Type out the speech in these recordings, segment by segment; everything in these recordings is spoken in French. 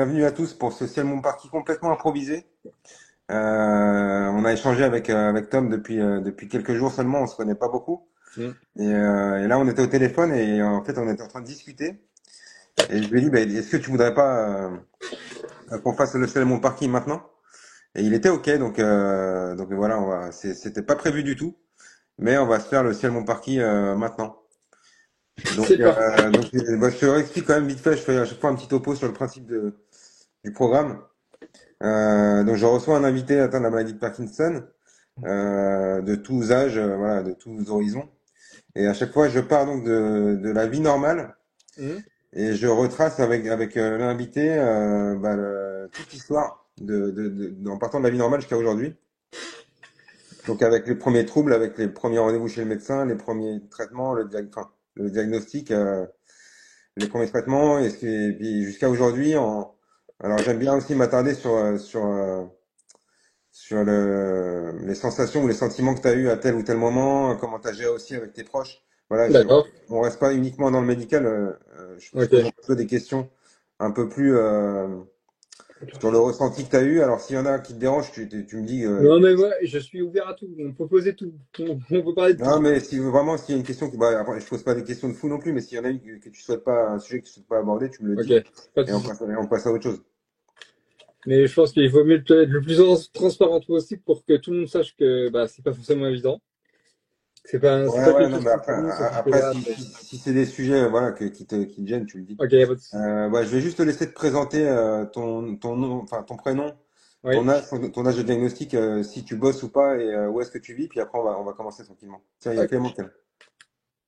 bienvenue à tous pour ce Ciel Mon Parti complètement improvisé. On a échangé avec Tom depuis quelques jours seulement, on se connaît pas beaucoup. Mm. Et là, on était au téléphone et en fait, on était en train de discuter. Et je lui ai dit, bah, est-ce que tu voudrais pas qu'on fasse le Ciel Mon Parti maintenant? Et il était OK, donc voilà, c'était pas prévu du tout, mais on va se faire le Ciel Mon Parti maintenant. C'est parti. Bah, je te réexplique quand même vite fait, je fais à chaque fois un petit topo sur le principe du programme. Donc je reçois un invité atteint de la maladie de Parkinson, de tous âges, voilà, de tous horizons. Et à chaque fois, je pars donc de la vie normale Mm. et je retrace avec l'invité toute l'histoire en partant de la vie normale jusqu'à aujourd'hui. Donc avec les premiers troubles, avec les premiers rendez-vous chez le médecin, les premiers traitements, enfin, le diagnostic, les premiers traitements, et puis jusqu'à aujourd'hui. Alors j'aime bien aussi m'attarder sur les sensations ou les sentiments que tu as eu à tel ou tel moment, comment tu as géré aussi avec tes proches. Voilà, D'accord. on reste pas uniquement dans le médical. Je pose un Ok. peu des questions un peu plus sur le ressenti que tu as eu. Alors s'il y en a qui te dérangent, tu me dis. Non, mais moi, je suis ouvert à tout. On peut poser tout. On peut parler de tout. Non, mais si vraiment s'il y a une question après, je pose pas des questions de fou non plus, mais s'il y en a une que tu souhaites pas, un sujet que tu souhaites pas aborder, tu me le Ok. dis Pas de et souci. on passe à autre chose. Mais je pense qu'il vaut mieux être le plus transparent possible pour que tout le monde sache que bah, c'est pas forcément évident. C'est Ouais, pas ouais, quelque non, chose mais qui est connu sur ce après côté-là. si c'est des sujets voilà, qui te gênent, tu le dis. Ok, y a pas de souci. Ouais, je vais juste te laisser te présenter ton nom, enfin ton prénom, Oui. ton âge de diagnostic, si tu bosses ou pas et où est-ce que tu vis, puis après on va commencer tranquillement. Tiens, il y a Ok. Clément qui est là.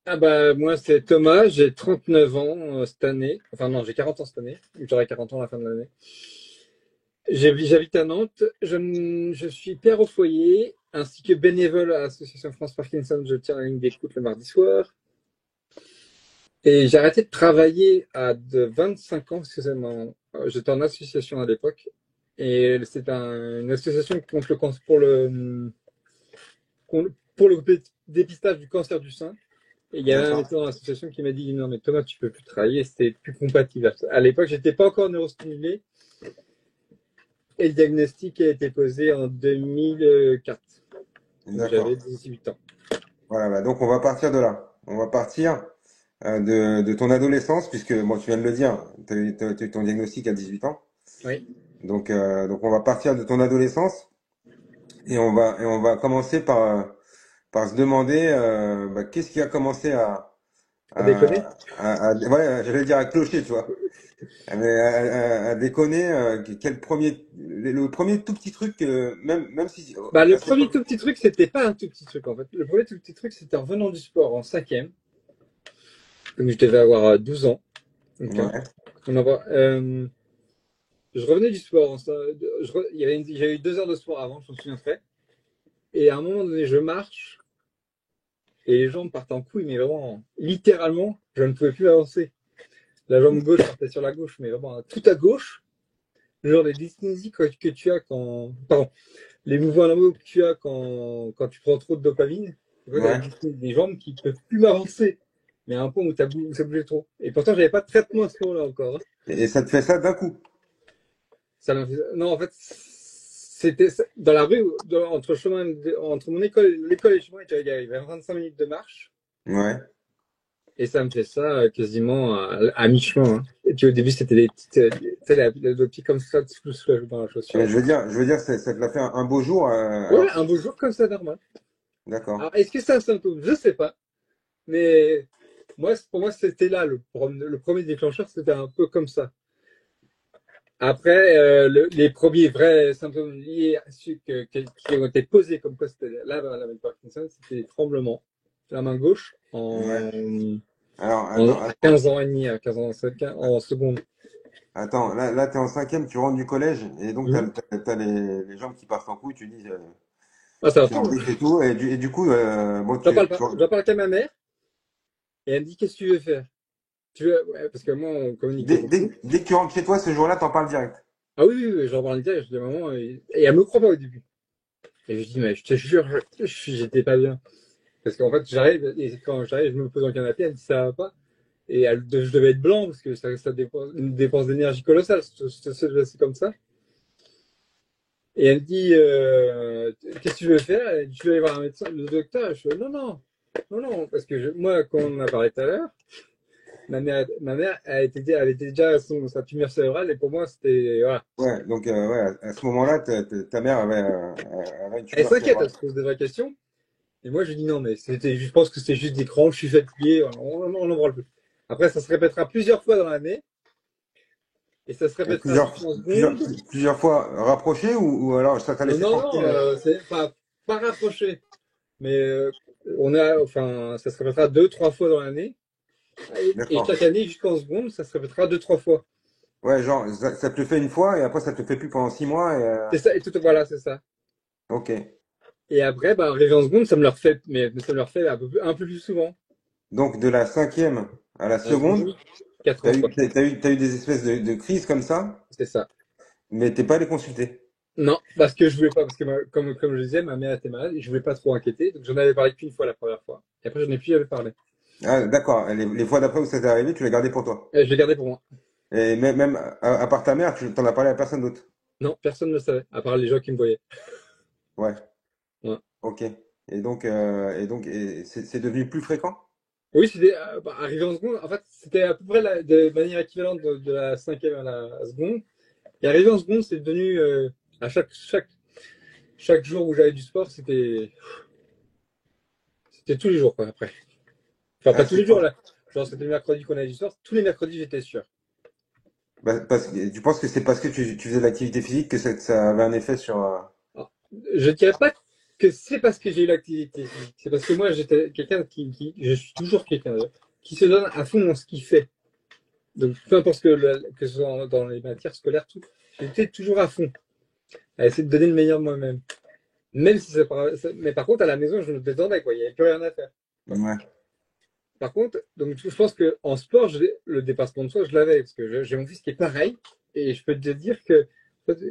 Ah bah moi c'est Thomas, j'ai 39 ans cette année. Enfin non, j'ai 40 ans cette année. J'aurai 40 ans à la fin de l'année. J'habite à Nantes. Je suis père au foyer ainsi que bénévole à l'Association France Parkinson. Je tiens la ligne d'écoute le mardi soir. Et j'ai arrêté de travailler à de 25 ans parce que j'étais en association à l'époque. Et c'est une association contre pour le dépistage du cancer du sein. Et il y avait un D'accord. médecin dans l'association qui m'a dit non mais Thomas tu peux plus travailler, c'était plus compatible. À l'époque j'étais pas encore neurostimulé et le diagnostic a été posé en 2004. Donc D'accord. j'avais 18 ans. Voilà, bah, donc on va partir de là. On va partir de ton adolescence, puisque bon, tu viens de le dire, t'as eu ton diagnostic à 18 ans. Oui. Donc on va partir de ton adolescence et on va commencer par se demander qu'est-ce qui a commencé À déconner. ouais, j'allais dire à clocher, tu vois. Mais à déconner, quel le premier tout petit truc, même si Bah le à cette premier époque, tout petit truc c'était pas un tout petit truc en fait. Le premier tout petit truc c'était en revenant du sport en cinquième. Donc je devais avoir 12 ans. Donc, ouais, je revenais du sport. J'avais eu 2 heures de sport avant, je me souviens très. Et à un moment donné je marche et les jambes partent en couille, mais vraiment littéralement je ne pouvais plus avancer. La jambe gauche partait sur la gauche, mais vraiment tout à gauche. Genre les dyskinesies que tu as quand. Pardon, les mouvements normaux que tu as quand tu prends trop de dopamine. Tu vois, la ouais. dyskinésie des jambes qui ne peuvent plus m'avancer. Mais à un point où ça bougeait trop. Et pourtant, j'avais pas de traitement à ce moment-là encore, hein. Et ça te fait ça d'un coup. Non, en fait, c'était dans la rue, entre mon l'école et chez moi, il y avait 25 minutes de marche. Ouais. Et ça me fait ça quasiment à mi-chemin, hein. Et puis au début, c'était des petites, tu sais, le pied comme ça, dans la chaussure. Mais je veux dire, ça te l'a fait un beau jour, Ouais, alors que un beau jour comme ça, normal. d'accord. Alors, est-ce que c'est un symptôme? Je sais pas. Mais pour moi, c'était là, le premier déclencheur, c'était un peu comme ça. Après, les premiers vrais symptômes liés à qui ont été posés comme quoi c'était là, la maladie de Parkinson, c'était des tremblements de la main gauche Ouais. Alors, à 15 ans et demi, à 15 ans, en seconde. là, t'es en cinquième, tu rentres du collège, et donc Mhm. t'as les jambes qui partent en couille, tu dis, Ah, ça va tu pas. en briques et tout, et du coup, bon, J'en parle pas. J'en parle qu'à ma mère et elle me dit qu'est-ce que tu veux faire? Ouais, parce que moi, on communiquait beaucoup. dès que tu rentres chez toi, ce jour-là, t'en parles direct. Ah oui, oui, oui, j'en parle direct. Je dis à maman et elle me croit pas au début. Et je dis mais je te jure, j'étais pas bien. Parce qu'en fait, j'arrive et quand j'arrive, je me pose dans le canapé, elle dit ça va pas. Et je devais être blanc parce que ça dépense une dépense d'énergie colossale. C'est comme ça. Et elle me dit, qu'est-ce que tu veux faire? Elle dit, tu veux aller voir un médecin, le docteur? Je fais, non, non, non, non, parce que moi, comme on a parlé tout à l'heure, ma mère avait déjà sa tumeur cérébrale et pour moi, c'était, voilà. Ouais, donc ouais, à ce moment-là, ta mère avait une Elle tumeur s'inquiète, cérébrale. elle se pose des vraies questions. Et moi, je dis non, mais je pense que c'était juste des crampes, je suis fatigué, on n'en parle plus. Après, ça se répétera plusieurs fois dans l'année et ça se Et répétera juste en secondes. plusieurs fois rapprochées ou alors ça t'a Non, laissé non, tranquille? non, c'est pas rapproché. Mais enfin, ça se répétera deux, trois fois dans l'année. Et D'accord. chaque année, jusqu'en seconde, ça se répétera deux, trois fois. Ouais, genre, ça te le fait une fois et après ça te le fait plus pendant 6 mois C'est ça, et tout, voilà, c'est ça. ok. Et après, bah, arrivé en seconde, ça me le refait, mais ça me le refait un peu plus souvent. Donc de la cinquième à la En seconde, seconde, 4 ans, quoi. t'as eu des espèces de crises comme ça, C'est ça. mais t'es pas allé consulter. Non, parce que je voulais pas, parce que comme je disais, ma mère était malade et je voulais pas trop inquiéter. Donc j'en avais parlé qu'une fois la première fois. Et après, j'en ai plus jamais parlé. Ah, d'accord. Les fois d'après où ça t'est arrivé, tu l'as gardé pour toi. Je l'ai gardé pour moi. Et même à part ta mère, tu t'en as parlé à personne d'autre. Non, personne ne le savait, à part les gens qui me voyaient. Ouais, Ouais. ok. Et c'est devenu plus fréquent? Oui, c'était arrivé en seconde. En fait, c'était à peu près de manière équivalente de la cinquième à la seconde. Et arrivé en seconde, c'est devenu à chaque jour où j'avais du sport, c'était tous les jours quoi, après. Enfin, Ah, pas tous les jours là. Genre, c'était le mercredi qu'on avait du sport. Tous les mercredis, j'étais sûr. parce que tu penses que c'est parce que tu faisais de l'activité physique que ça avait un effet sur. Alors, je ne dirais pas que c'est parce que j'ai eu l'activité physique. C'est parce que moi, j'étais quelqu'un je suis toujours quelqu'un d'ailleurs, qui se donne à fond dans ce qu'il fait. Donc, peu importe que ce soit dans les matières scolaires, tout, j'étais toujours à fond, à essayer de donner le meilleur de moi-même. Même si mais par contre, à la maison, je me détendais, quoi. Il n'y avait plus rien à faire. Ouais. Par contre, donc, je pense qu'en sport, le dépassement de soi, je l'avais, parce que j'ai mon fils qui est pareil, et je peux te dire que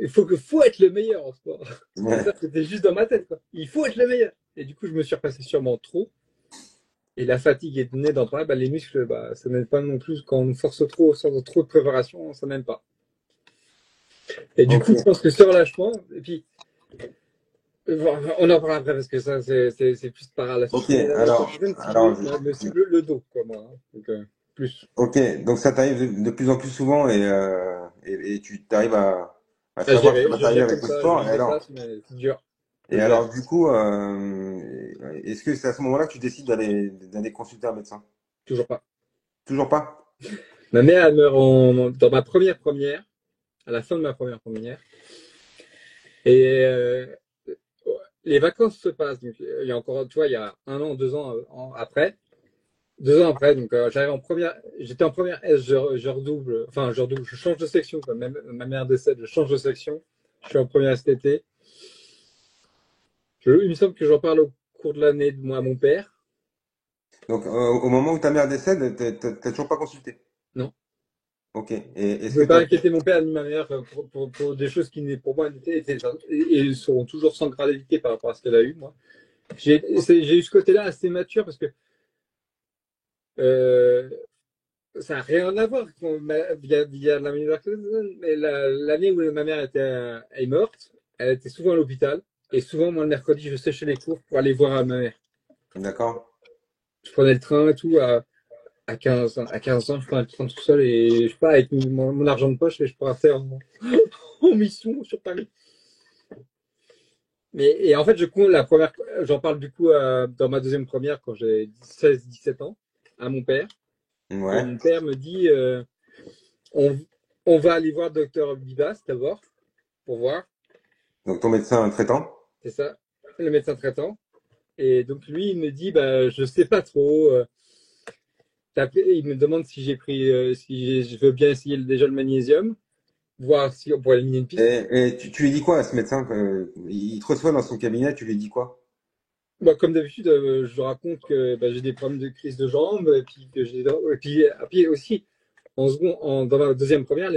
faut être le meilleur en sport. Et ça, Ouais. c'était juste dans ma tête, quoi. Il faut être le meilleur. Et du coup, je me suis repassé sûrement trop. Et la fatigue est née dans bah, les muscles, bah, ça n'aide pas non plus. Quand on force trop, sans trop de préparation, ça n'aime pas. Et du coup, je Ok. pense que ce relâchement, et puis, on en parlera après parce que ça, c'est plus par la suite. Ok. Mais la Alors, prochaine, c'est alors, le dos, quoi, moi. Hein. Donc, plus. ok. Donc ça t'arrive de plus en plus souvent et tu t'arrives à À savoir ce que gérer, va je t'arriver gère avec comme le ça, je sport. me dépasse, mais c'est dur. Je Et le gère. alors du coup, est-ce que c'est à ce moment-là que tu décides d'aller consulter un médecin? Toujours pas. Toujours pas? Ma mère, elle meurt dans ma première, à la fin de ma première première. Et les vacances se passent. Donc, il y a encore, tu vois, il y a un an, 2 ans après. 2 ans après, donc j'étais en première S, je redouble, enfin je redouble, je change de section, quoi. Ma mère décède, je change de section. Je suis en première STT. Il me semble que j'en parle au cours de l'année de moi à mon père. Donc au moment où ta mère décède, t'as toujours pas consulté. Non. Ok. Et Je est-ce ne que veux pas t'as inquiéter mon père ni ma mère pour des choses qui pour moi et seront toujours sans gravité par rapport à ce qu'elle a eu, moi. J'ai eu ce côté-là assez mature parce que euh, ça n'a rien à voir via la mais l'année où ma mère est morte, elle était souvent à l'hôpital. Et souvent, moi, le mercredi, je séchais les cours pour aller voir ma mère. d'accord. Je prenais le train et tout. À 15 ans, je prenais le train tout seul et je sais pas, avec mon argent de poche, et je partais en mission sur Paris. Et en fait, j'en parle du coup dans ma deuxième première quand j'ai 16-17 ans à mon père. Et Ouais. mon père me dit on, on va aller voir docteur Bibas d'abord pour voir. Donc ton médecin traitant. C'est ça, le médecin traitant. Et donc lui, il me dit bah, je sais pas trop. Il me demande si j'ai pris, si je veux bien essayer déjà le magnésium, voir si on pourrait éliminer une piste. Et tu lui dis quoi à ce médecin il te reçoit dans son cabinet, tu lui dis quoi? Bah, comme d'habitude, je raconte que bah, j'ai des problèmes de crise de jambes, et puis que et puis aussi, dans ma deuxième première,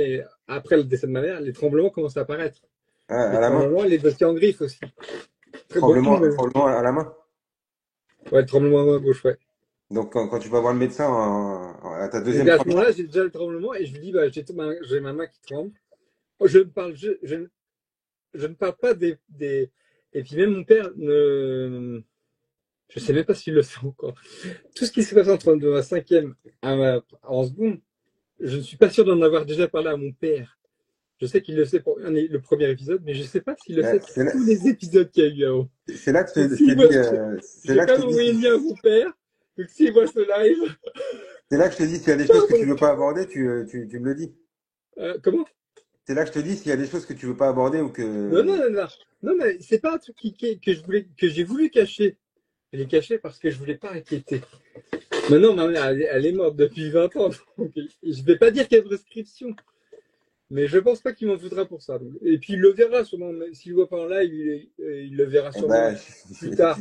après le décès de ma mère, les tremblements commencent à apparaître. Ah, Les à la main? tremblements, les dossiers en griffe aussi. Très beaucoup. Tremblement à la main? Ouais, le tremblement à gauche, ouais. Donc, quand tu vas voir le médecin à ta Donc deuxième à ce première, moment-là, j'ai déjà le tremblement et je lui dis, bah, j'ai ma main qui tremble. Oh, je ne parle pas Et puis même mon père ne. Je sais même pas s'il le sait encore. Tout ce qui se passe entre de ma cinquième en seconde, je ne suis pas sûr d'en avoir déjà parlé à mon père. Je sais qu'il le sait pour le premier épisode, mais je ne sais pas s'il le sait pour c'est là, tous les épisodes qu'il y a eu avant. c'est là que Donc je te s'il voit, dis, c'est j'ai là que quand je même te dis, envoyé le lien à mon père. Donc s'il voit ce live, c'est là que je te dis, s'il y a des choses que tu veux pas aborder, tu me le dis. comment? C'est là que je te dis, s'il y a des choses que tu veux pas aborder ou Non, non, que, non, non. Non, mais c'est pas un truc que que j'ai voulu cacher. Je l'ai caché parce que je voulais pas inquiéter. Maintenant, ma mère, elle est morte depuis 20 ans. Donc, je vais pas dire qu'il y a de prescription. Mais je pense pas qu'il m'en voudra pour ça. Et puis il le verra sûrement. S'il le voit pas en live, il le verra eh sûrement ben, plus tard.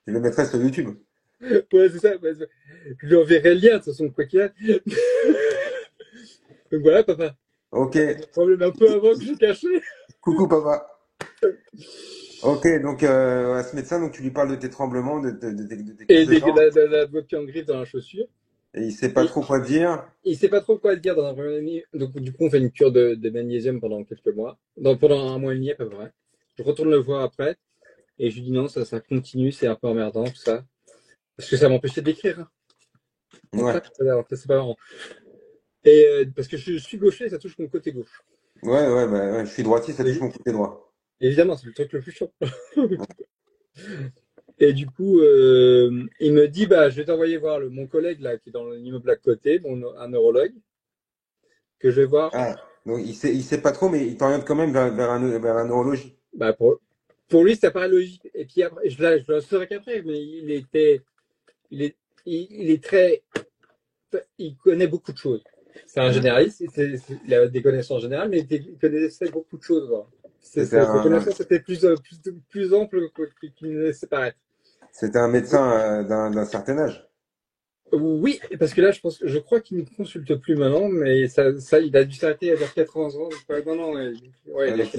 je le mettrai sur YouTube. Ouais, c'est ça. Ouais, je lui enverrai le lien, de toute façon, quoi qu'il y a. Donc voilà, papa. Ok, T'as des problèmes un peu avant que j'ai caché. coucou papa. Ok, donc à ce médecin, donc tu lui parles de tes tremblements, de tes crises Et de sang, la doigt de pied en griffe dans la chaussure. et il sait pas Et trop quoi dire. il sait pas trop quoi dire dans un premier année. Donc du coup, on fait une cure de magnésium pendant quelques mois. Pendant un mois et demi à peu près. Je retourne le voir après. Et je lui dis non, ça continue, c'est un peu emmerdant, tout ça. Parce que ça m'empêchait d'écrire. Hein. En Ouais, fait, c'est pas marrant. Et parce que je suis gaucher, ça touche mon côté gauche. ouais, bah, ouais, je suis droitier, ça touche Et, mon côté droit. évidemment, c'est le truc le plus chiant. Et du coup, il me dit, bah, je vais t'envoyer voir mon collègue là, qui est dans l'immeuble à côté, un neurologue, que je vais voir. Ah, donc il sait pas trop, mais il t'oriente quand même vers un neurologie. Bah, pour lui, ça paraît logique. Et puis après, je le saurai qu'après, mais il est, il est très, il connaît beaucoup de choses. C'est un Ouais. généraliste, il a des connaissances générales, mais il connaissait beaucoup de choses. Voilà. C'était Ses un, connaissances étaient plus amples qu'il ne laissait paraître. c'était un médecin d'un certain âge. Oui, parce que là, je crois qu'il ne consulte plus maintenant, mais il a dû s'arrêter vers 80 ans. Donc, non, non, ouais, Ouais, donc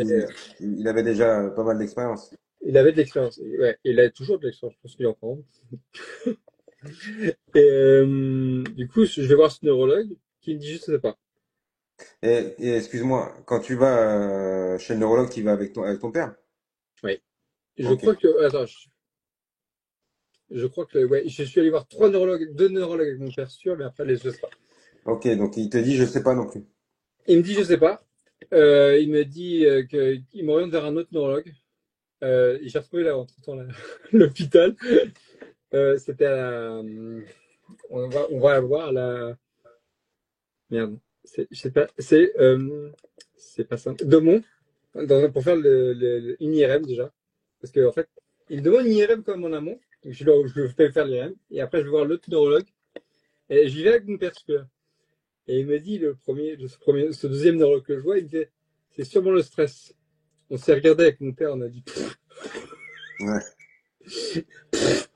il avait déjà pas mal d'expérience. il avait de l'expérience. Ouais, il a toujours de l'expérience, je pense qu'il en prend. Et du coup, je vais voir ce neurologue qui me dit, je sais pas. Et excuse-moi, quand tu vas chez le neurologue, tu vas avec ton père? Oui. Je Ok. crois que, attends, je crois que, ouais, je suis allé voir deux neurologues avec mon père sûr, mais après les je sais pas. Ok, donc il te dit, je sais pas non plus. Il me dit, je sais pas. Il me dit qu'il m'oriente vers un autre neurologue. J'ai retrouvé là, entre-temps, l'hôpital. C'était on va voir la, merde. Je sais pas, c'est pas ça. Demont, pour faire une IRM déjà. Parce qu'en fait, il me demande une IRM comme en amont. Donc je fais faire l'IRM. Et après, je vais voir l'autre neurologue. Et j'y vais avec mon père super. Et il me dit, ce deuxième neurologue que je vois, il me fait, c'est sûrement le stress. On s'est regardé avec mon père, on a dit, Ouais.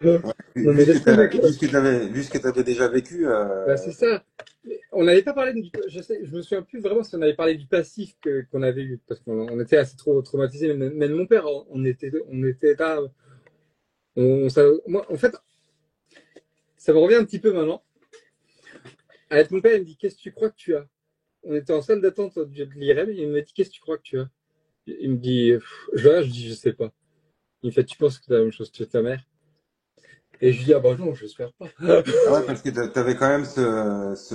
non Vu mais ce que laisse tomber quoi. t'avais déjà vécu, Bah, c'est ça. On n'avait pas parlé je me souviens plus vraiment si on avait parlé du passif qu'on avait eu, parce qu'on était assez trop traumatisés, même mon père, on était là, moi, en fait, ça me revient un petit peu maintenant. Avec mon père, il me dit, qu'est-ce que tu crois que tu as? On était en salle d'attente de l'IRM, et il me dit, qu'est-ce que tu crois que tu as? Il me dit, je dis, je sais pas. Il me fait, tu penses que tu as la même chose que ta mère? Et je lui dis, ah bah non, j'espère pas. ah ouais, parce que t'avais quand même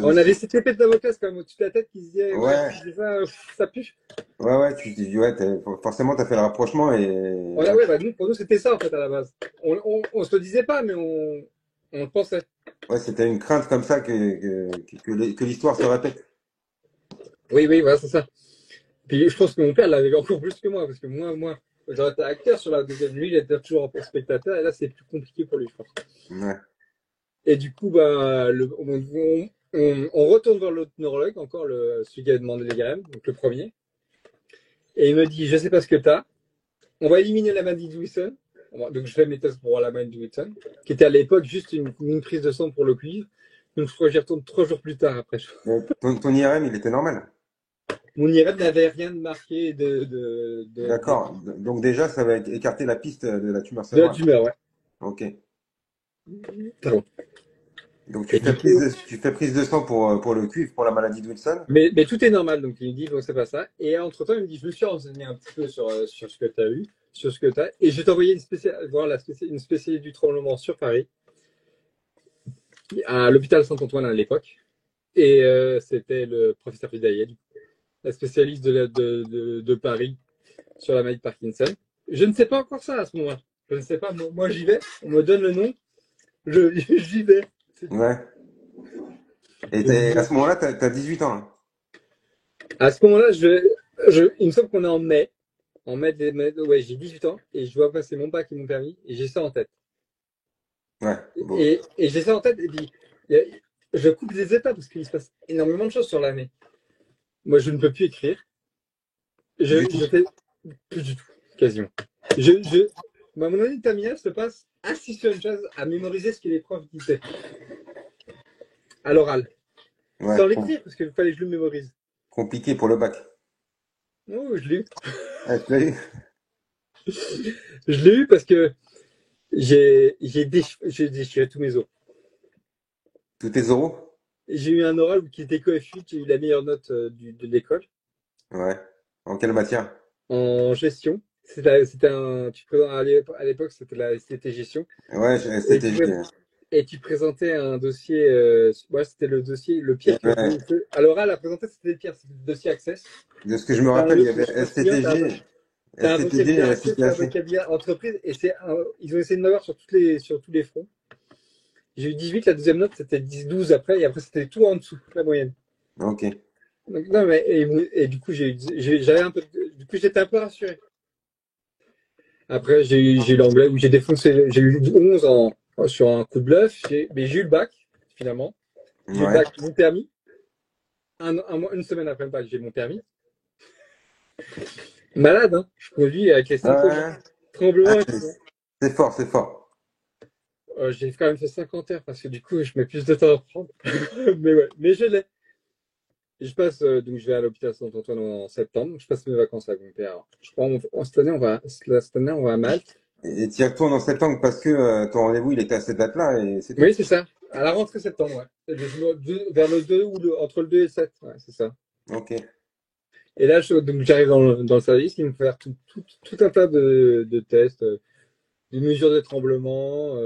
On avait cette épée de Damoclès quand même au-dessus de la tête qui se disait, ouais, ouais, si je dis ça, ça pue. ouais, tu te dis, ouais, forcément, t'as fait le rapprochement et, Voilà, ouais, ouais, bah pour nous, c'était ça en fait à la base. On se le disait pas, mais on le pensait. ouais, c'était une crainte comme ça que l'histoire se répète. Oui, oui, voilà, c'est ça. Puis je pense que mon père l'avait encore plus que moi, parce que moi, j'aurais été acteur sur la deuxième. Lui, il était toujours en spectateur, et là, c'est plus compliqué pour lui, je pense. Ouais. Et du coup, bah, on retourne vers l'autre neurologue, encore celui qui a demandé les grammes, donc le premier. Et il me dit, je sais pas ce que t'as. On va éliminer la maladie de Wilson. Donc je fais mes tests pour voir la maladie de Wilson, qui était à l'époque juste une prise de sang pour le cuivre. Donc je crois que j'y retourne 3 jours plus tard après. Mais ton IRM, il était normal. Mon IRM n'avait rien de marqué D'accord. Donc déjà, ça va écarter la piste de la tumeur de la cérébrale. tumeur, ouais. Ok. Pardon. Donc Et du coup, tu fais prise de sang pour le cuivre, pour la maladie de Wilson? mais tout est normal. Donc il me dit, bon, c'est pas ça. Et entre-temps, il me dit, je me suis renseigné un petit peu sur ce que tu as eu, sur ce que tu as. Et je vais t'envoyer voir une spécialiste du tremblement sur Paris, à l'hôpital Saint-Antoine à l'époque. Et c'était le professeur Fidayel, la spécialiste de Paris sur la maladie de Parkinson. Je ne sais pas encore ça à ce moment-là. Je ne sais pas. Moi j'y vais. On me donne le nom. J'y vais. C'est tout. Ouais. Et à ce moment-là, t'as 18 ans, hein. À ce moment-là, il me semble qu'on est en mai. En mai, ouais, j'ai 18 ans et je dois passer mon bac et mon permis et j'ai ça en tête. Ouais, bon. Et j'ai ça en tête et puis je coupe des étapes parce qu'il se passe énormément de choses sur l'année. Moi, je ne peux plus écrire. Du tout. Je fais plus du tout, quasiment. Je, mon année de terminale se passe assis sur une chaise à mémoriser ce que les profs disaient à l'oral, Ouais, sans l'écrire parce qu'il fallait que je le mémorise. compliqué pour le bac. Oh, je l'ai eu. Ah, tu l'as eu? Je l'ai eu parce que j'ai déchiré tous mes os. Tous tes euros? J'ai eu un oral qui était coefficient, j'ai eu la meilleure note de l'école Ouais. En quelle matière? en gestion. C'était tu présentes à l'époque, c'était gestion. Ouais, Et c'était. et tu présentais un dossier, ouais, c'était le dossier, le pire que, Ouais. à l'oral, à présenter, c'était le pire, c'était le dossier Access. De ce que je me rappelle, il y avait Je sais pas si tu te souviens, t'as un STTG vocabulaire et Access, t'as un SICAC. vocabulaire entreprise, et ils ont essayé de m'avoir sur tous les fronts. J'ai eu 18, la deuxième note, c'était 10, 12 après, et après, c'était tout en dessous, la moyenne. Ok. Donc, non, mais, du coup, j'avais un peu, du coup, j'étais un peu rassuré. Après, j'ai eu l'anglais où j'ai défoncé, j'ai eu 11 sur un coup de bluff, mais j'ai eu le bac, finalement. J'ai eu le Ouais. bac, mon permis. Une semaine après le bac, j'ai mon permis. Malade, hein. Je conduis avec les symptômes, hein. Ouais. Ah, Tremblement et tout, hein. c'est fort, c'est fort. J'ai quand même fait 50 heures parce que du coup, je mets plus de temps à reprendre. Mais ouais, mais je l'ai. Et donc je vais à l'hôpital Saint-Antoine en septembre. Je passe mes vacances avec mon père. Je crois, cette année, on va à Malte. Et tu y retournes en septembre parce que ton rendez-vous, il était à cette date-là et c'est tout. Oui, c'est ça. À la rentrée septembre, ouais. Vers le 2 entre le 2 et le 7. Ouais, c'est ça. Ok. Et là, donc j'arrive dans le service, ils me font faire tout un tas de tests, des mesures de tremblement,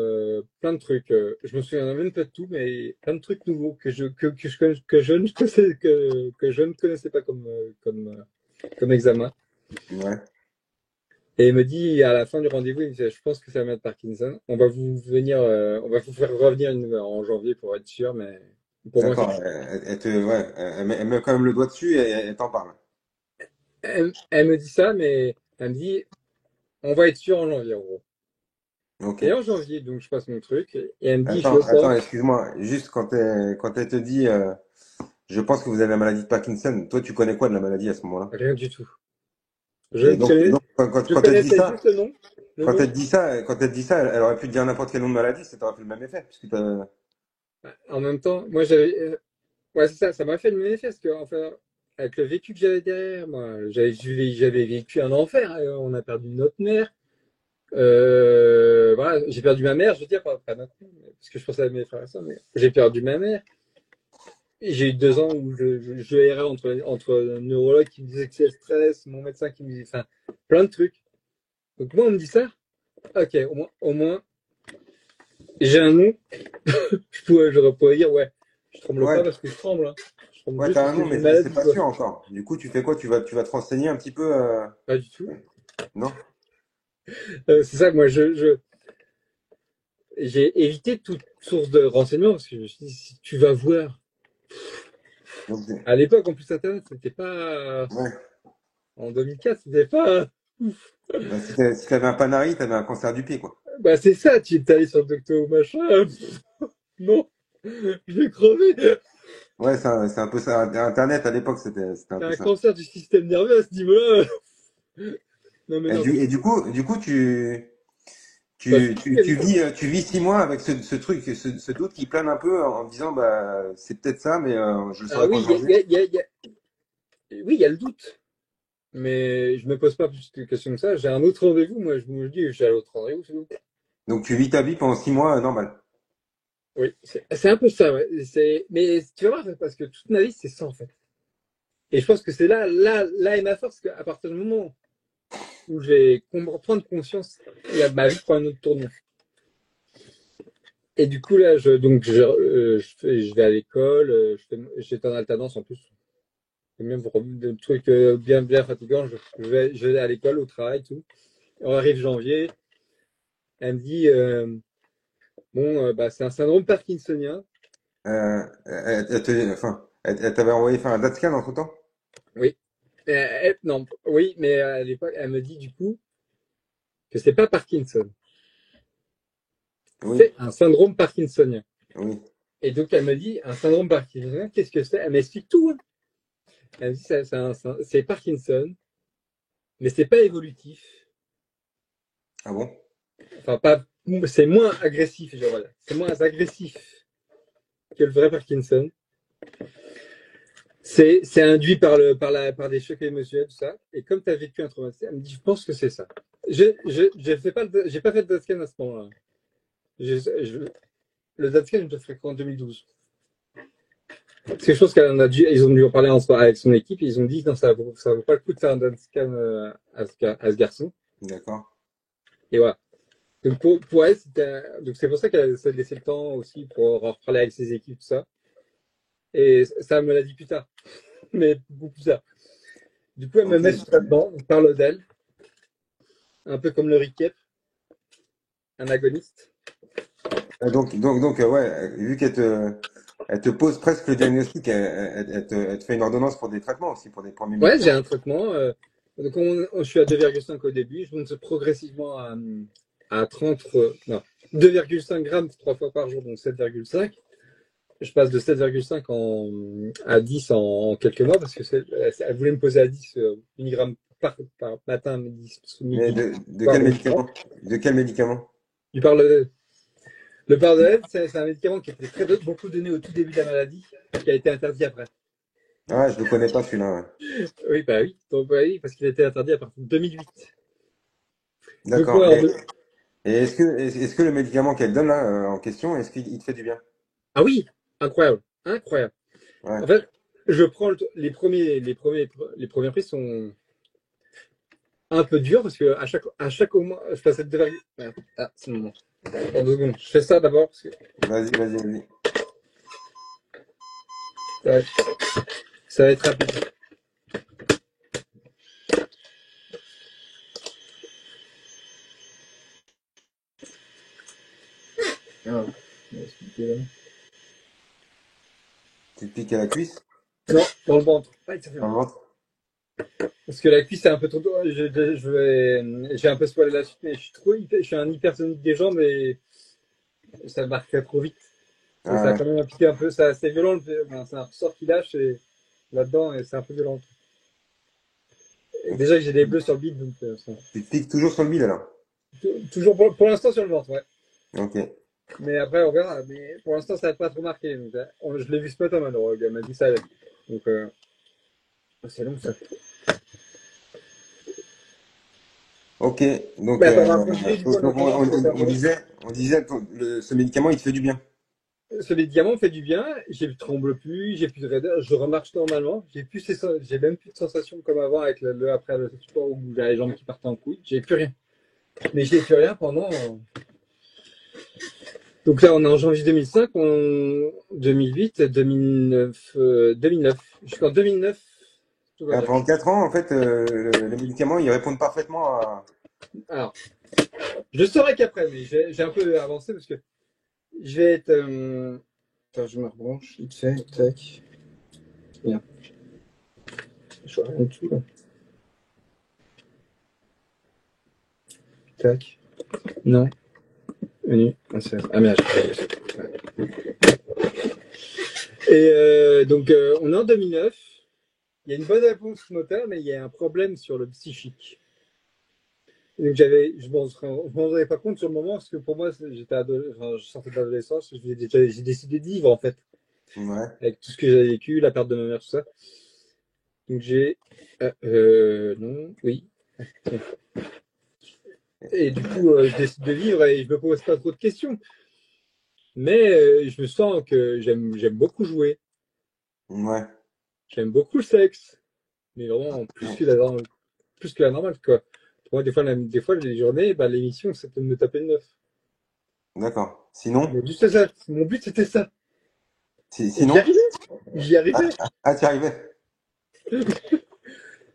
plein de trucs. Je me souviens même pas de tout, mais plein de trucs nouveaux que je ne connaissais, que je ne connaissais pas comme examen. Ouais. Et il me dit à la fin du rendez-vous, il me dit, je pense que ça va mettre Parkinson. On va vous faire revenir en janvier pour être sûr, mais pour moi c'est D'accord. tout. Ouais, elle met quand même le doigt dessus et elle t'en parle. Elle me dit ça, mais elle me dit, on va être sûr en janvier en gros. Et Ok. en janvier, donc je passe mon truc, et elle me dit, je Attends, le attends, sens, excuse-moi. Juste quand elle te dit, je pense que vous avez la maladie de Parkinson, toi, tu connais quoi de la maladie à ce moment-là? rien du tout. Je Et ne connais, donc je quand elle dit connaissais ça, juste le nom. Le nom. quand elle dit ça, elle aurait pu te dire n'importe quel nom de maladie, ça t'aurait fait le même effet, puisque En même temps, moi j'avais, ouais c'est ça, ça m'a fait le même effet parce que enfin, avec le vécu que j'avais derrière, moi, j'avais vécu un enfer, hein. On a perdu notre mère. Voilà, j'ai perdu ma mère, je veux dire, pas notre mère, parce que je pensais à mes frères et sœurs, mais j'ai perdu ma mère. Et j'ai eu 2 ans où je errais entre un neurologue qui me disait que c'est le stress, mon médecin qui me disait, enfin, plein de trucs. Donc moi, on me dit ça, ok, au moins, j'ai un nom. J'aurais pu dire, ouais, je tremble pas ouais, parce que je tremble, hein. Je tremble ouais, juste t'as parce un que nom, j'ai une mais c'est maladie, pas quoi. sûr encore. Du coup, tu fais quoi? Tu vas te renseigner un petit peu, Pas du tout. non? C'est ça, moi, j'ai évité toute source de renseignement parce que je me suis dit, si tu vas voir. Donc, À l'époque, en plus, Internet, c'était pas. ouais. En 2004, c'était pas. Ouf. Bah, si t'avais un panari, t'avais un cancer du pied, quoi. Bah, c'est ça, tu es allé sur le docteur machin. Non, je vais crever. Ouais, c'est un peu ça. Internet à l'époque, c'était un T'as peu un ça. cancer du système nerveux à ce niveau-là. Non, mais non, mais. Et du coup, Bah, je suis à vie. tu vis 6 mois avec ce truc, ce doute qui plane un peu en disant, bah, c'est peut-être ça, mais je le Ah saurai qu'en oui, janvier. oui, il y a le doute. Mais je me pose pas plus de questions que ça. J'ai un autre rendez-vous. Moi, je me dis, j'ai un autre rendez-vous, c'est tout. Donc, tu vis ta vie pendant 6 mois, normal. Oui, c'est un peu ça, ouais. Mais tu vas voir, parce que toute ma vie, c'est ça, en fait. Et je pense que c'est là est ma force, qu'à partir du moment où je vais prendre conscience, ma vie prend une autre tournure. Et du coup, là, je vais à l'école, j'étais en alternance en plus. Et même pour des trucs bien fatigants, je vais à l'école, au travail, tout. On arrive janvier, elle me dit, bon, bah, c'est un syndrome parkinsonien. Elle t'avait envoyé faire un DAT scan entre-temps? Oui. Non, oui, mais à l'époque, elle me dit du coup que c'est pas Parkinson, Oui, c'est un syndrome parkinsonien. oui. Et donc, elle me dit, un syndrome parkinsonien, qu'est-ce que c'est? Elle m'explique tout, hein. Elle me dit, c'est Parkinson, mais c'est pas évolutif. Ah bon? Enfin, pas, c'est moins agressif, genre, c'est moins agressif que le vrai Parkinson. C'est induit par des chocs émotionnels, tout ça. Et comme tu as vécu un traumatisme, elle me dit, je pense que c'est ça. J'ai pas fait de scan à ce moment-là. Je, je, le Zatscan, je le ferai qu'en 2012. Parce que je pense ils ont dû en parler avec son équipe, et ils ont dit, non, ça vaut pas le coup de faire un Zatscan à ce garçon. D'accord. Et voilà. Donc pour elle, donc c'est pour ça qu'elle s'est laissé le temps aussi pour en reparler avec ses équipes, tout ça. Et ça me l'a dit plus tard, mais beaucoup plus tard. Du coup, elle me Ok. met sur là-dedans, on parle d'elle, un peu comme le Riquet, un agoniste. Ouais, vu elle te pose presque le diagnostic, elle te fait une ordonnance pour des traitements aussi, pour des premiers Ouais, j'ai médicaments. un traitement. Donc je suis à 2,5 au début, je monte progressivement à 30, non, 2,5 grammes 3 fois par jour, donc 7,5. Je passe de 7,5 à 10 en quelques mois parce que elle voulait me poser à 10 milligrammes par matin, Mais midi, de soir, quel donc médicament? De quel médicament? du parle, le Parlodel, c'est un médicament qui était beaucoup donné au tout début de la maladie, qui a été interdit après. Ah, je le connais pas celui-là. Ouais. Oui, bah oui, donc, bah oui, parce qu'il a été interdit à partir de 2008. Donc D'accord. moi, Et est-ce que le médicament qu'elle donne là en question, est-ce qu'il te fait du bien? ah oui, incroyable, incroyable. Ouais. En fait, je prends les premières prises sont un peu dures parce que à chaque au moins, je passe à 2, ah, c'est le moment. En 2 secondes. Je fais ça d'abord parce que Vas-y. ça va être, ça va être rapide. Ah, Tu te piques à la cuisse? non, dans le ventre. Ah, ça fait Dans mal. le ventre? Parce que la cuisse c'est un peu trop. J'ai un peu spoilé la suite, mais je suis un hypersonique des jambes et ça marquerait trop vite. Et ça a Ah quand même piqué un peu. C'est violent. C'est un ressort qui lâche là-dedans et c'est un peu violent. Et ouais. déjà que j'ai des bleus sur le bide, donc Tu te piques toujours sur le bide alors? toujours pour l'instant sur le ventre, ouais. Ok. Mais après, on verra. Mais pour l'instant, ça n'a pas trop marqué. Donc, je l'ai vu ce matin, maintenant. Elle m'a dit ça. Donc, c'est long, ça. Ok. Mais attends, on va continuer du coup en Donc attendant ce cerveau. on disait ce médicament il te fait du bien. Ce médicament fait du bien. Je ne tremble plus, j'ai plus de raideur, je remarche normalement. J'ai même plus de sensation comme avant avec après le sport où j'avais les jambes qui partaient en couille. J'ai plus rien. Mais j'ai plus rien pendant. Donc là, on est en janvier 2005, 2008, 2009, 2009. Jusqu'en 2009, tout va Ah, bien. pendant 4 ans, en fait, les médicaments ils répondent parfaitement à. Alors, je saurais qu'après, mais j'ai un peu avancé parce que je vais être. Attends, je me rebranche, vite fait, tac. Bien. Je vois rien du tout, là. Tac. Non. Menu. Ah merde, et donc, on est en 2009. Il y a une bonne réponse moteur, mais il y a un problème sur le psychique. Donc je m'en rendais pas compte sur le moment, parce que pour moi, je sortais de l'adolescence, j'ai décidé de vivre, en fait, Ouais. avec tout ce que j'avais vécu, la perte de ma mère, tout ça. Donc non, oui. Et du coup, je décide de vivre et je me pose pas trop de questions. Mais je me sens que j'aime beaucoup jouer, Ouais. j'aime beaucoup le sexe, mais vraiment plus que la normale, quoi. Moi, des fois, les journées, bah, l'émission, c'était de me taper une meuf. D'accord. Sinon? Mais juste ça, mon but, c'était ça. Et j'y Sinon? arrivais, j'y arrivais. Ah, tu y arrivais.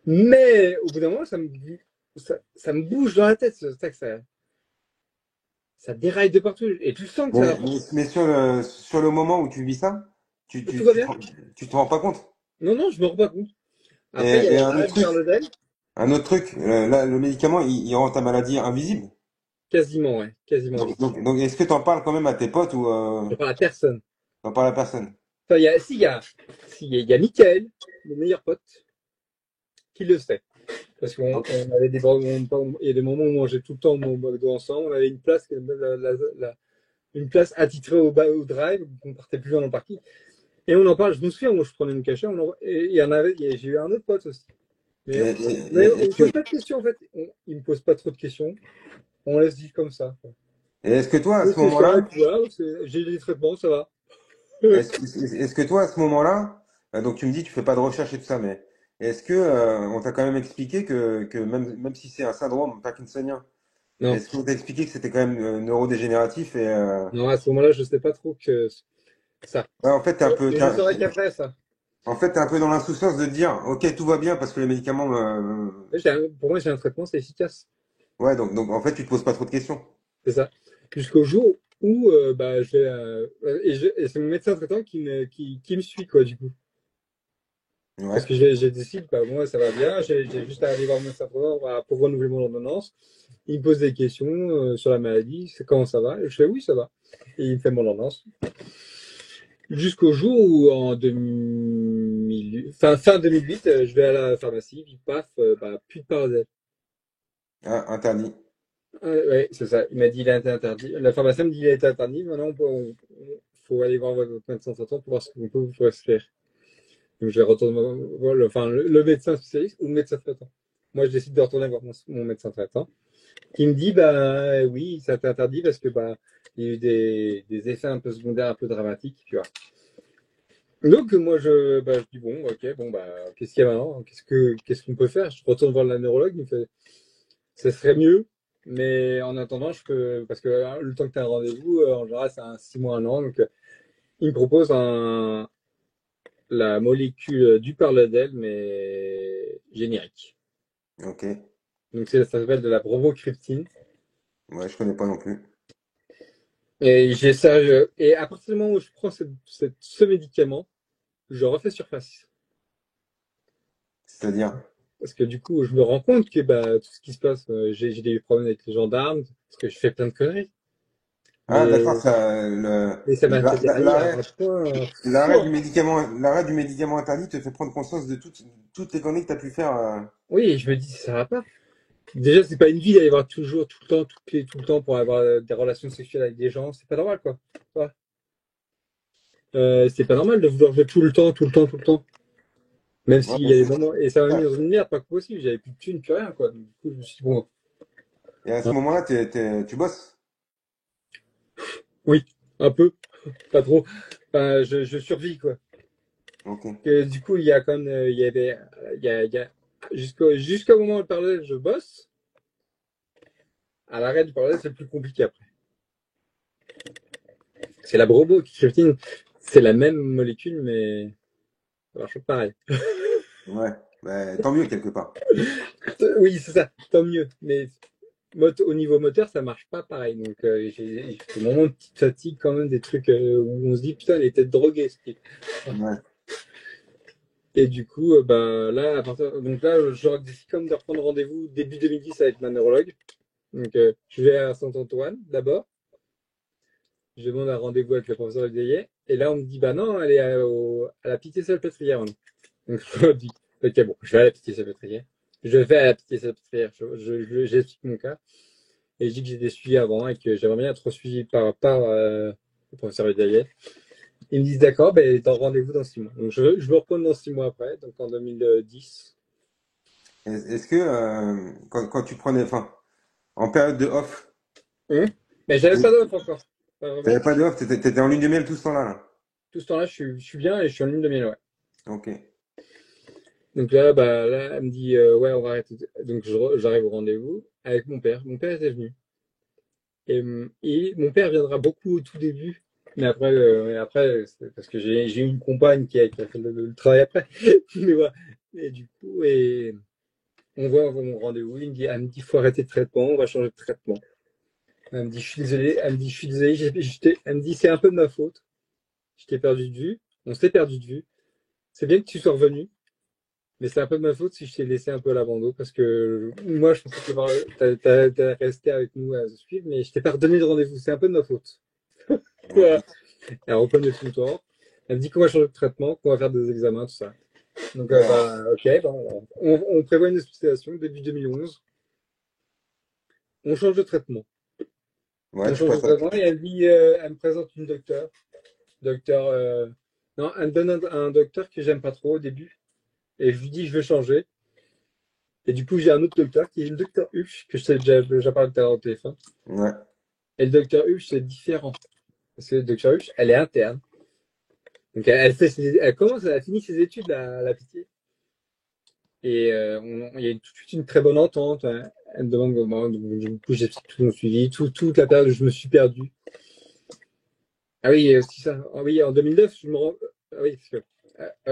Mais au bout d'un moment, ça me bouge dans la tête, ça déraille de partout. Et tu sens que ça va pas. Mais sur le moment où tu vis ça, tu, Tout tu, va tu, bien. te, tu te rends pas compte. Non, non, je me rends pas compte. Après, il y Et a l'arrêt du d'elle. là, le médicament, il rend ta maladie invisible. Quasiment, ouais. Quasiment, oui. Donc est-ce que tu en parles quand même à tes potes ou Je parle à personne. t'en parles à personne? Enfin, il y a Michael, mon meilleur pote, qui le sait. Parce Ok. on avait il y a des moments où on mangeait tout le temps au McDo ensemble. On avait une place, une place attitrée au drive, on partait plus loin dans le parking. Et on en parle, je me souviens, moi je prenais une cachette, et il y en avait, j'ai eu un autre pote aussi. Mais on me Est-ce que, pose pas de questions en fait. Il me pose pas trop de questions. On laisse vivre comme ça. et est-ce que toi, à Oui, ce c'est ça, et moment-là, puis voilà, j'ai des traitements, ça va. est-ce que toi, à ce moment-là, donc tu me dis, tu fais pas de recherche et tout ça, mais est-ce que on t'a quand même expliqué que même si c'est un syndrome parkinsonien, Non, est-ce qu'on t'a expliqué que c'était quand même neurodégénératif et non, à ce moment-là, je sais pas trop que ça. ouais, en fait, Mais je saurais qu'après ça. t'es un peu dans l'insouciance de te dire, ok, tout va bien parce que les médicaments, Pour moi, j'ai un traitement, c'est efficace. ouais, donc en fait, tu te poses pas trop de questions. C'est ça. Jusqu'au jour où bah, et c'est mon médecin traitant qui me suit, quoi, du coup. Parce Ouais, que j'ai décidé, bah, moi, ça va bien, j'ai juste à aller voir mon médecin traitant voilà, pour renouveler mon ordonnance. Il me pose des questions sur la maladie, comment ça va. Et je fais oui, ça va. Et il me fait mon ordonnance. Jusqu'au jour où, fin 2008, je vais à la pharmacie, puis paf, bah, plus de Paracet. ah, interdit. Ouais, c'est ça. Il m'a dit il a été interdit. La pharmacienne me dit il a été interdit. Maintenant, faut aller voir votre médecin traitant pour voir ce qu'on peut vous prescrire. Donc, je vais retourner voir le médecin spécialiste ou le médecin traitant. Moi, je décide de retourner voir mon médecin traitant, qui me dit bah oui, ça t'est interdit parce que bah il y a eu des effets un peu secondaires, un peu dramatiques, tu vois. Donc moi je dis bon ok bon bah qu'est-ce qu'il y a maintenant qu'est-ce qu'on peut faire, je retourne voir la neurologue, il me fait ça serait mieux mais en attendant je peux parce que le temps que tu as un rendez-vous en général c'est un 6 mois un an donc il me propose la molécule du Parladel mais générique, Ok, donc ça s'appelle de la bromocriptine ouais, je connais pas non plus. et et à partir du moment où je prends ce médicament je refais surface. C'est-à-dire, Parce que du coup, je me rends compte que bah, tout ce qui se passe, j'ai des problèmes avec les gendarmes, parce que je fais plein de conneries. ah Mais, d'accord, mais ça m'a fait dérailler à un point fou. l'arrêt du médicament interdit te fait prendre conscience de toutes les conneries que tu as pu faire. Oui, je me dis, ça va pas. Déjà, c'est pas une vie d'aller voir toujours, tout le temps, tout le temps pour avoir des relations sexuelles avec des gens. C'est pas normal, quoi. Ouais. C'est pas normal de vouloir jouer tout le temps, tout le temps, tout le temps. Même Ouais, s'il mais y a des c'est moments, et ça m'a mis ça. dans une merde, pas possible. J'avais plus de thunes, plus rien, quoi. Du coup, je me suis dit, bon, Et à ce hein, moment-là, tu bosses. oui, un peu, pas trop. Enfin, je survis, quoi. Ok. Que du coup, il y a quand même, il y avait, il y a jusqu'au moment où le parallèle, je bosse. À l'arrêt du parallèle, c'est le plus compliqué après. C'est la bromocriptine, c'est la même molécule, mais ça marche pas pareil. Ouais. Bah, tant mieux quelque part. Oui, c'est ça, tant mieux. Mais au niveau moteur, ça marche pas pareil. Donc, j'ai des moments de petite fatigue quand même, des trucs où on se dit, putain, il était drogué, ce type. Ouais. Et du coup, bah, là, donc là, je décide comme de reprendre rendez-vous début 2010 avec ma neurologue. Donc, je vais à Saint-Antoine d'abord. Je demande un rendez-vous avec le professeur Xavier. Et là, on me dit, bah non, elle est à la Pitié-Salpêtrière. Donc, je me dis, ok, bon, je vais à la Pitié-Salpêtrière. Je vais à la Pitié-Salpêtrière. J'explique mon cas. Et je dis que j'ai des suivis avant et que j'aimerais bien être suivi par le professeur Xavier. Ils me disent, d'accord, ben, t'as rendez-vous dans 6 mois. Donc, je me reprends dans 6 mois après, donc en 2010. Est-ce que quand tu prenais, enfin, en période de off, Mais j'avais pas est- d'offre encore. pas vraiment. T'avais pas de off, t'étais en lune de miel tout ce temps-là, là. Tout ce temps-là, je suis bien et je suis en lune de miel, ouais. Ok. Donc là, bah, là, elle me dit, ouais, on va arrêter. Donc j'arrive au rendez-vous avec mon père. Mon père était venu. Et mon père viendra beaucoup au tout début. Mais après, c'est parce que j'ai eu une compagne qui a fait le travail après. Mais voilà. Et du coup, on voit mon rendez-vous. Elle me dit, faut arrêter le traitement, on va changer de traitement. Elle me dit, je suis désolé. Elle me dit, je suis désolé. Elle me dit, c'est un peu de ma faute. Je t'ai perdu de vue. On s'est perdu de vue. C'est bien que tu sois revenu. Mais c'est un peu de ma faute si je t'ai laissé un peu à l'abandon parce que moi, je pensais que t'as resté avec nous à suivre, mais je t'ai pas redonné de rendez-vous. C'est un peu de ma faute. Ok. Voilà. Elle reconnaît tout le temps. Elle me dit qu'on va changer de traitement, qu'on va faire des examens, tout ça. Donc, Alors, bah, ok, bah, on prévoit une hospitalisation début 2011. On change de traitement. ouais, On tu change de passes. traitement et elle me présente une docteure. Docteur, non, elle me donne un docteur que j'aime pas trop au début. Et je lui dis, je veux changer. Et du coup, j'ai un autre docteur qui est le docteur Huch, que je sais déjà parlé tout à l'heure au téléphone. Ouais. Et le docteur Huch, c'est différent. Parce que le docteur Huch, elle est interne. Donc, elle a fini ses études, la pitié. Et il y a tout de suite une très bonne entente. Hein. Elle me demande comment. Du coup, j'explique tout mon suivi, toute la période où je me suis perdu. Ah oui, aussi ça. Ah oui, en 2009, je me rends. Ah oui, parce que.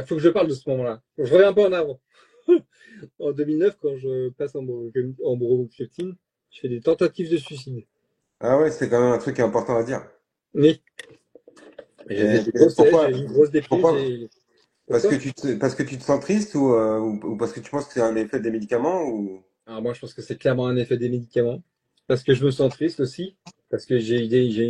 Faut que je parle de ce moment-là. Je reviens un peu en avant. En 2009, quand je passe en bromocriptine, je fais des tentatives de suicide. Ah ouais, c'est quand même un truc important à dire. Oui, j'ai fait des Et grosses, j'ai eu pourquoi? une grosse déprime. Pourquoi? Pourquoi? Parce que tu te sens triste ou parce que tu penses que c'est un effet des médicaments ou... Alors moi, je pense que c'est clairement un effet des médicaments. Parce que je me sens triste aussi. Parce que j'ai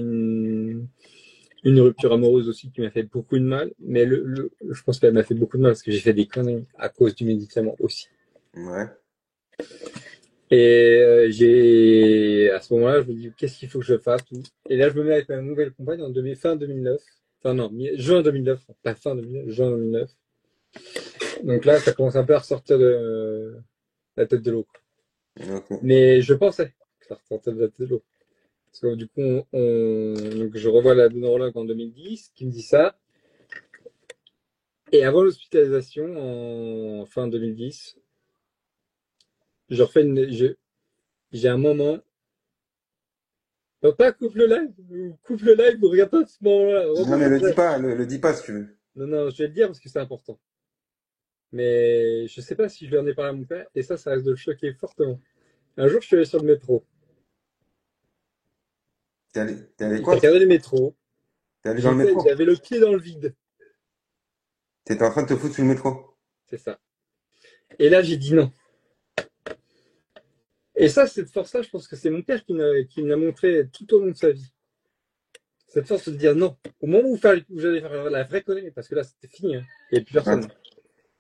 une rupture amoureuse aussi qui m'a fait beaucoup de mal. Mais je pense qu'elle m'a fait beaucoup de mal parce que j'ai fait des conneries à cause du médicament aussi. Ouais. Et à ce moment-là, je me dis, qu'est-ce qu'il faut que je fasse tout. Et là, je me mets avec ma nouvelle compagne fin 2009. Enfin non, juin 2009, pas fin 2009, juin 2009. Donc là, ça commence un peu à ressortir de la tête de l'eau. Ok. Mais je pensais que ça ressortait de la tête de l'eau. Parce que du coup, donc je revois la neurologue en 2010 qui me dit ça. Et avant l'hospitalisation, en fin 2010, je refais j'ai un moment. Papa, coupe le live, coupe le live, ou regarde pas à ce moment-là, Non remonte mais le dis après. pas, le dis pas si tu veux. Non, non, je vais le dire parce que c'est important. Mais je sais pas si je lui en ai parlé à mon père, et ça risque de le choquer fortement. Un jour, je suis allé sur le métro. T'es allé J'ai quoi? regardé le métro, T'es allé dans le métro? j'avais le pied dans le vide. T'étais en train de te foutre sous le métro? C'est ça. Et là, j'ai dit non. Et ça, cette force-là, je pense que c'est mon père qui me l'a montré tout au long de sa vie. Cette force de dire non. Au moment où j'allais faire la vraie connerie, parce que là, c'était fini, hein. Il n'y avait plus Ouais. personne.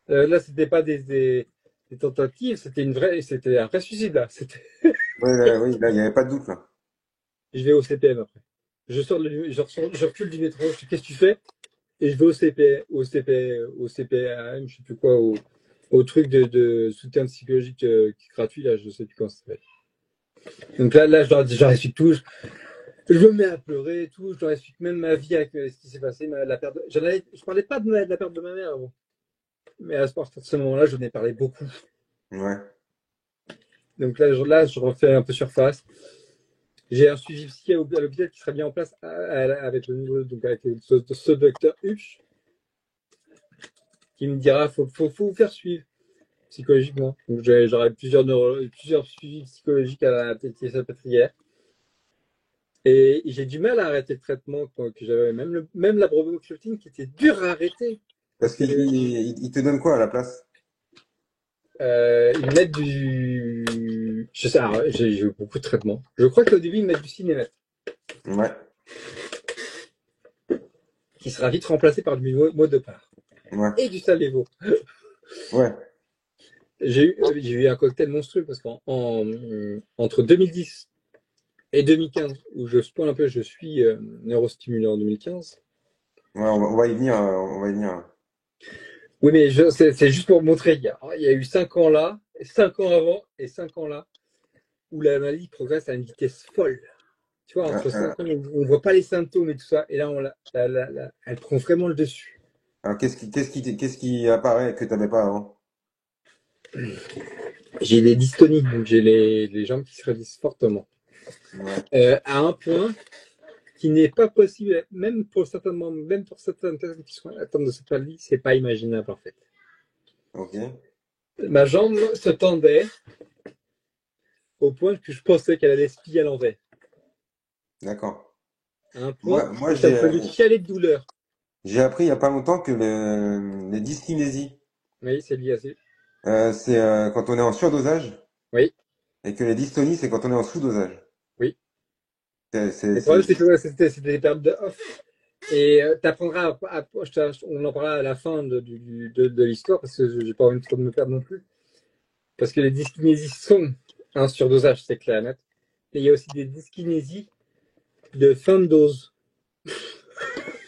Là, c'était pas des tentatives, c'était un vrai suicide, là. Ouais, là, oui, là, il n'y avait pas de doute là. Je vais au CPM après. Je recule du métro, je dis qu'est-ce que tu fais? Et je vais au CPAM, je sais plus quoi, au truc de soutien psychologique qui est gratuit, là, je sais plus comment ça s'appelle. Donc là, je leur explique tout, je me mets à pleurer et tout, je leur explique même ma vie avec ce qui s'est passé, la perte je parlais pas de la perte de ma mère avant. Mais à partir de ce moment-là, j'en ai parlé beaucoup. Ouais. Donc je refais un peu surface. J'ai un suivi psy à l'hôpital qui sera mis en place avec le niveau, donc avec ce docteur Huch, qui me dira faut vous faire suivre psychologiquement. Donc j'aurai plusieurs suivis psychologiques à la petite salpêtrière. Et j'ai du mal à arrêter le traitement que j'avais, même la bromocriptine qui était dure à arrêter. Parce Parce que il te donne quoi à la place? ils mettent du. Je sais, alors, j'ai eu beaucoup de traitements. Je crois qu'au début, ils mettent du cinémètre, Ouais. qui sera vite remplacé par du Modepar Ouais. et du Salévo. Ouais. J'ai eu un cocktail monstrueux parce entre 2010 et 2015, où je spoil un peu, je suis neurostimulé en 2015. Ouais, on va y venir, on va y venir. Oui, mais c'est juste pour montrer, il y a eu 5 ans là, 5 ans avant et 5 ans là, où la maladie progresse à une vitesse folle. Tu vois, Euh, entre euh, 5 ans, on ne voit pas les symptômes et tout ça. Et là, elle prend vraiment le dessus. alors, qu'est-ce qui apparaît que tu n'avais pas avant? J'ai des dystonies, donc j'ai les jambes qui se raidissent fortement. Ouais, À un point qui n'est pas possible, même pour certains membres, même pour certaines personnes qui sont atteintes de cette maladie, c'est pas imaginable en fait. ok, Ma jambe se tendait au point que je pensais qu'elle allait se plier à l'envers. d'accord. À un point Moi où ça me faisait chialer de douleur. j'ai appris il y a pas longtemps que les dyskinésies, Oui, c'est lié à ça. c'est quand on est en surdosage Oui, et que les dystonies, c'est quand on est en sous-dosage. oui. C'est, c'est, Le problème, c'est- c'est que ouais, c'était des périodes de off. Et t'apprendras, on en parlera à la fin de l'histoire, parce que j'ai pas envie trop de me perdre non plus. Parce que les dyskinésies sont un surdosage, c'est clair et net. Mais il y a aussi des dyskinésies de fin de dose.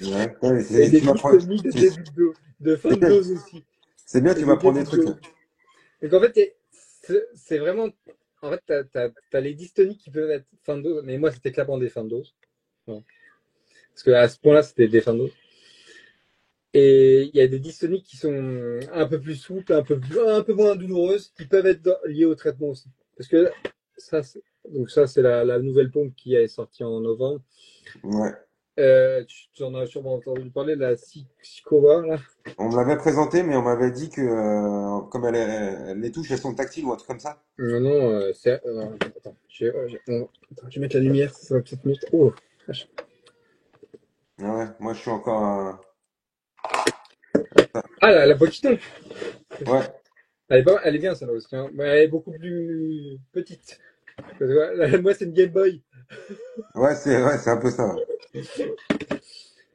ouais, ouais, Et des tu m'apprends, dystomies de tu- début de dose, de fin c'est de bien, dose aussi. c'est bien, Et tu de m'apprends début des de trucs. dose. Donc en fait, c'est vraiment. En fait, t'as les dystonies qui peuvent être fin de dose, mais moi, c'était clairement des fins de dose. Voilà. Parce qu'à ce point-là, c'était des fins de dose. Et il y a des dystonies qui sont un peu plus souples, un peu moins douloureuses, qui peuvent être liées au traitement aussi. Parce que ça, c'est la nouvelle pompe qui est sortie en novembre. Ouais. Tu en as sûrement entendu parler, la Psychova, là. On me l'avait présenté, mais on m'avait dit que comme les touches, elles sont tactiles ou un truc comme ça. Non, non, c'est. Attends, attends, je vais mettre la lumière, ça va peut-être mieux. Oh, vache. Ah ouais, moi je suis encore. Ah, la Poquiton. Ouais, Elle est bien, celle-là aussi, hein. Mais elle est beaucoup plus petite. Parce que, moi, c'est une Game Boy. ouais, c'est un peu ça. Ouais.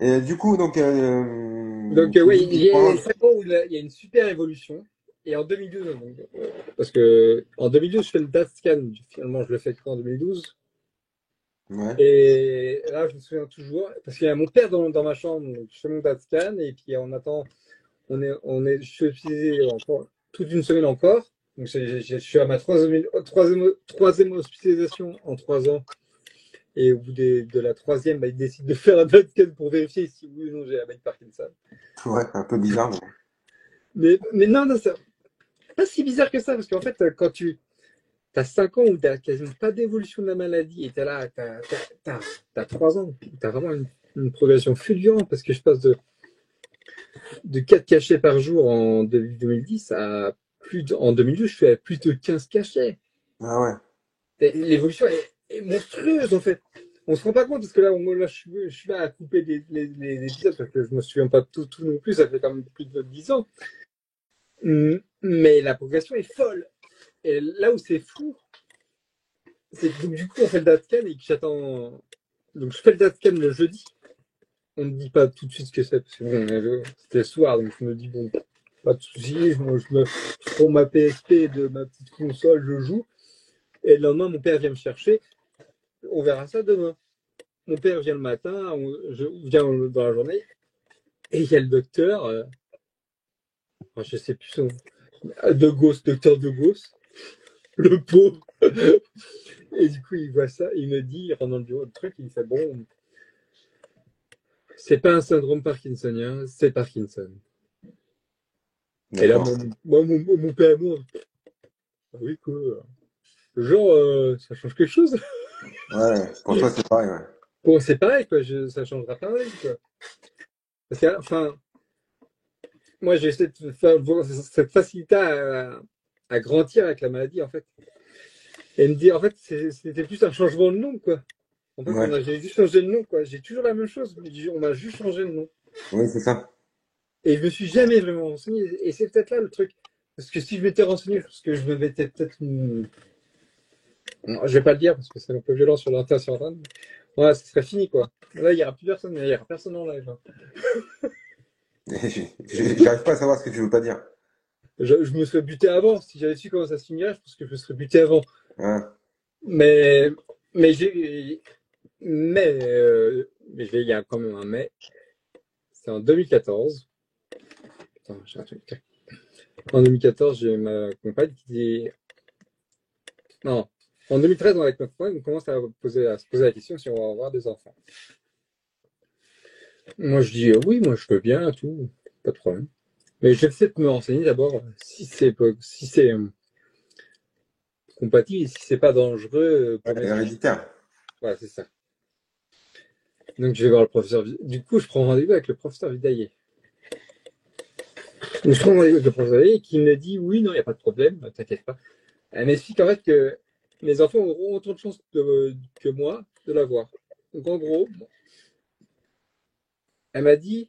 Et du coup, donc, Donc, tu oui, dis que il y a pendant. 5 ans où il y a une super évolution. Et en 2012, donc, parce que en 2012, je fais le DAT scan. Finalement, je le fais qu'en 2012. Ouais, Et là, je me souviens toujours, parce qu'il y a mon père dans ma chambre, donc je fais mon DAT scan, et puis on attend, je suis hospitalisé encore toute une semaine encore. Donc, je suis à ma troisième hospitalisation en 3 ans. Et au bout de la troisième, bah, il décide de faire un DAT scan pour vérifier si oui ou non j'ai la maladie de Parkinson. ouais, un peu bizarre, mais. Mais non, non, c'est pas si bizarre que ça, parce qu'en fait, quand tu as 5 ans où tu n'as quasiment pas d'évolution de la maladie, et tu es là, tu as 3 ans, tu as vraiment une progression fulgurante, parce que je passe de 4 cachets par jour en 2010 à en 2012, je fais à plus de 15 cachets. Ah ouais, L'évolution est monstrueuse, en fait. On se rend pas compte, parce que là je suis là à couper les épisodes, parce que je me souviens pas de tout non plus, ça fait quand même plus de 10 ans. Mais la progression est folle. Et là où c'est fou, c'est que donc, du coup, on fait le DATSCAN et que j'attends. Donc, je fais le DATSCAN le jeudi. On ne dit pas tout de suite ce que c'est, parce que bon, c'était le soir, donc je me dis, bon, pas de soucis, je prends ma PSP de ma petite console, je joue. Et le lendemain, mon père vient me chercher. On verra ça demain. Mon père vient le matin, je viens dans la journée, et il y a le docteur, je sais plus son. De Gauss, docteur de Gauss, le pauvre. Et du coup, il voit ça, il me dit, il rentre dans le bureau de truc, il fait bon, c'est pas un syndrome parkinsonien, c'est Parkinson. Et là, d'accord. mon père, moi, ah oui, quoi. Genre, ça change quelque chose. Ouais, pour toi c'est pareil, ouais. Bon, c'est pareil, quoi, ça changera pareil, quoi. Parce que, enfin, moi, j'ai cette facilité à grandir avec la maladie, en fait. Et me dire, en fait, c'était plus un changement de nom, quoi. En fait, Ouais, j'ai juste changé le nom, quoi. J'ai toujours la même chose, mais on m'a juste changé le nom. oui, c'est ça. Et je me suis jamais vraiment renseigné. Et c'est peut-être là le truc. Parce que si je m'étais renseigné, parce que je me mettais peut-être une. Non, je vais pas le dire parce que c'est un peu violent sur l'inter sur Internet. Voilà, ce serait fini quoi. Là, il y aura plus personne, il y aura personne en live, hein. J'arrive pas à savoir ce que tu veux pas dire. Je me serais buté avant. Si j'avais su comment ça se finirait, je pense que je me serais buté avant. Hein. Mais, mais j'ai, il y a quand même un mais. C'est en 2014. Attends, j'ai un truc. En 2014, j'ai ma compagne qui dit, non. En 2013, avec notre femme, on commence à se poser la question si on va avoir des enfants. Moi, je dis oui, moi, je veux bien, tout, pas de problème. Mais je vais peut-être me renseigner d'abord si c'est compatible et si c'est pas dangereux Ouais, pour mes enfants. héréditaire. Voilà, c'est ça. Donc, je vais voir le professeur. Du coup, je prends rendez-vous avec le professeur Vidaillé. Donc, je prends rendez-vous avec le professeur Vidaillé qui me dit oui, non, il n'y a pas de problème, t'inquiète pas. Elle m'explique en fait que mes enfants auront autant de chances que moi de l'avoir. Donc, en gros, elle m'a dit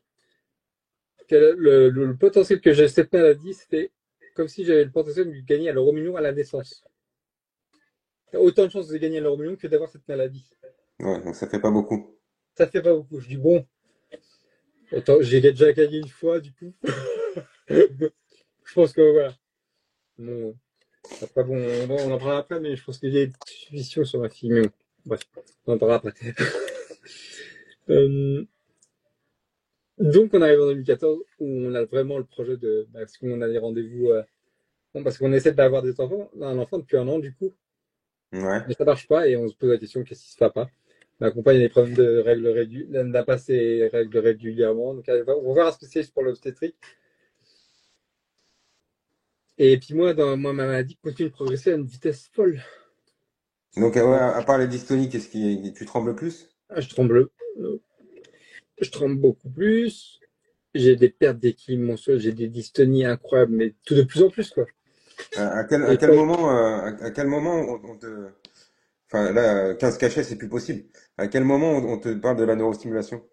que le potentiel que j'ai cette maladie, c'était comme si j'avais le potentiel de gagner à l'euro million à la naissance. Autant de chances de gagner à l'euro million que d'avoir cette maladie. Ouais, donc ça fait pas beaucoup. Ça fait pas beaucoup. Je dis bon, autant, j'ai déjà gagné une fois, du coup. Je pense que voilà. Bon, après, bon, on en parlera après, mais je pense qu'il y a une suspicion sur ma fille. Mais bon, bref, on en parlera après. Euh, donc, on arrive en 2014 où on a vraiment le projet de. Parce qu'on a des rendez-vous. Bon, parce qu'on essaie d'avoir un enfant depuis un an, du coup. Ouais. Mais ça marche pas et on se pose la question qu'est-ce qui se fait pas. Ma compagne a des problèmes de règles régulières, n'a pas ses règles régulièrement. Donc, on va voir un spécialiste pour l'obstétrique. Et puis moi, ma maladie continue de progresser à une vitesse folle. Donc, ouais, à part les dystonies, qu'est-ce qui, tu trembles plus? Ah, je tremble beaucoup plus. J'ai des pertes d'équilibre monstrueuses, j'ai des dystonies incroyables, mais tout de plus en plus, quoi. À Et quel quand moment, à quel moment on te, enfin là, 15 cachets, c'est plus possible. À quel moment on te parle de la neurostimulation?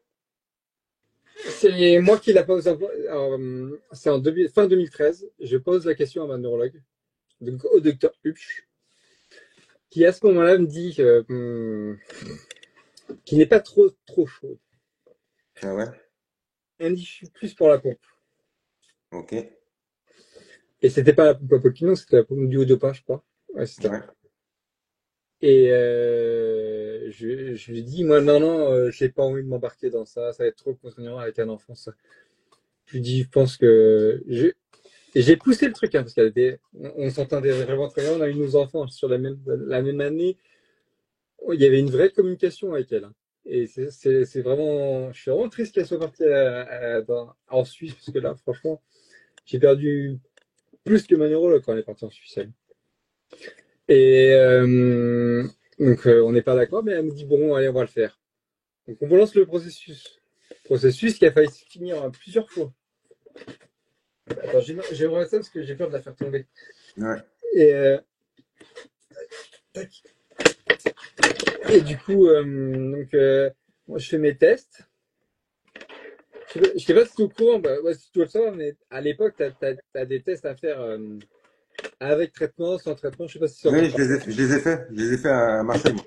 c'est moi qui la pose, c'est fin 2013, je pose la question à ma neurologue, donc au docteur Hupsch, qui à ce moment-là me dit qu'il n'est pas trop chaud. Ah ouais? Elle me dit je suis plus pour la pompe. Ok. Et c'était pas la pompe à Pokémon, c'était la pompe du haut dopage, je crois. Ouais, c'est ça. Ouais. Et je lui dis, moi, non, j'ai pas envie de m'embarquer dans ça, ça va être trop contraignant avec un enfant, ça. Je lui dis, je pense que et j'ai poussé le truc, hein, parce on s'entendait vraiment très bien, on a eu nos enfants sur la même année. Il y avait une vraie communication avec elle, hein. Et c'est vraiment, je suis vraiment triste qu'elle soit partie en Suisse, parce que là, franchement, j'ai perdu plus que ma neurologue quand elle est partie en Suisse, elle. Et donc, on n'est pas d'accord, mais elle me dit, bon, allez, on va le faire. Donc, on relance le processus. Processus qui a failli se finir plusieurs fois. Attends, j'aimerais ça parce que j'ai peur de la faire tomber. Ouais. Et, tac. Et du coup, moi, je fais mes tests. Je sais pas si tu es au courant, bah, ouais, si tu dois le savoir, mais à l'époque, tu as des tests à faire avec traitement, sans traitement. Je sais pas si c'est encore Oui, pareil. je les ai fait. Je les ai fait à Marseille, moi.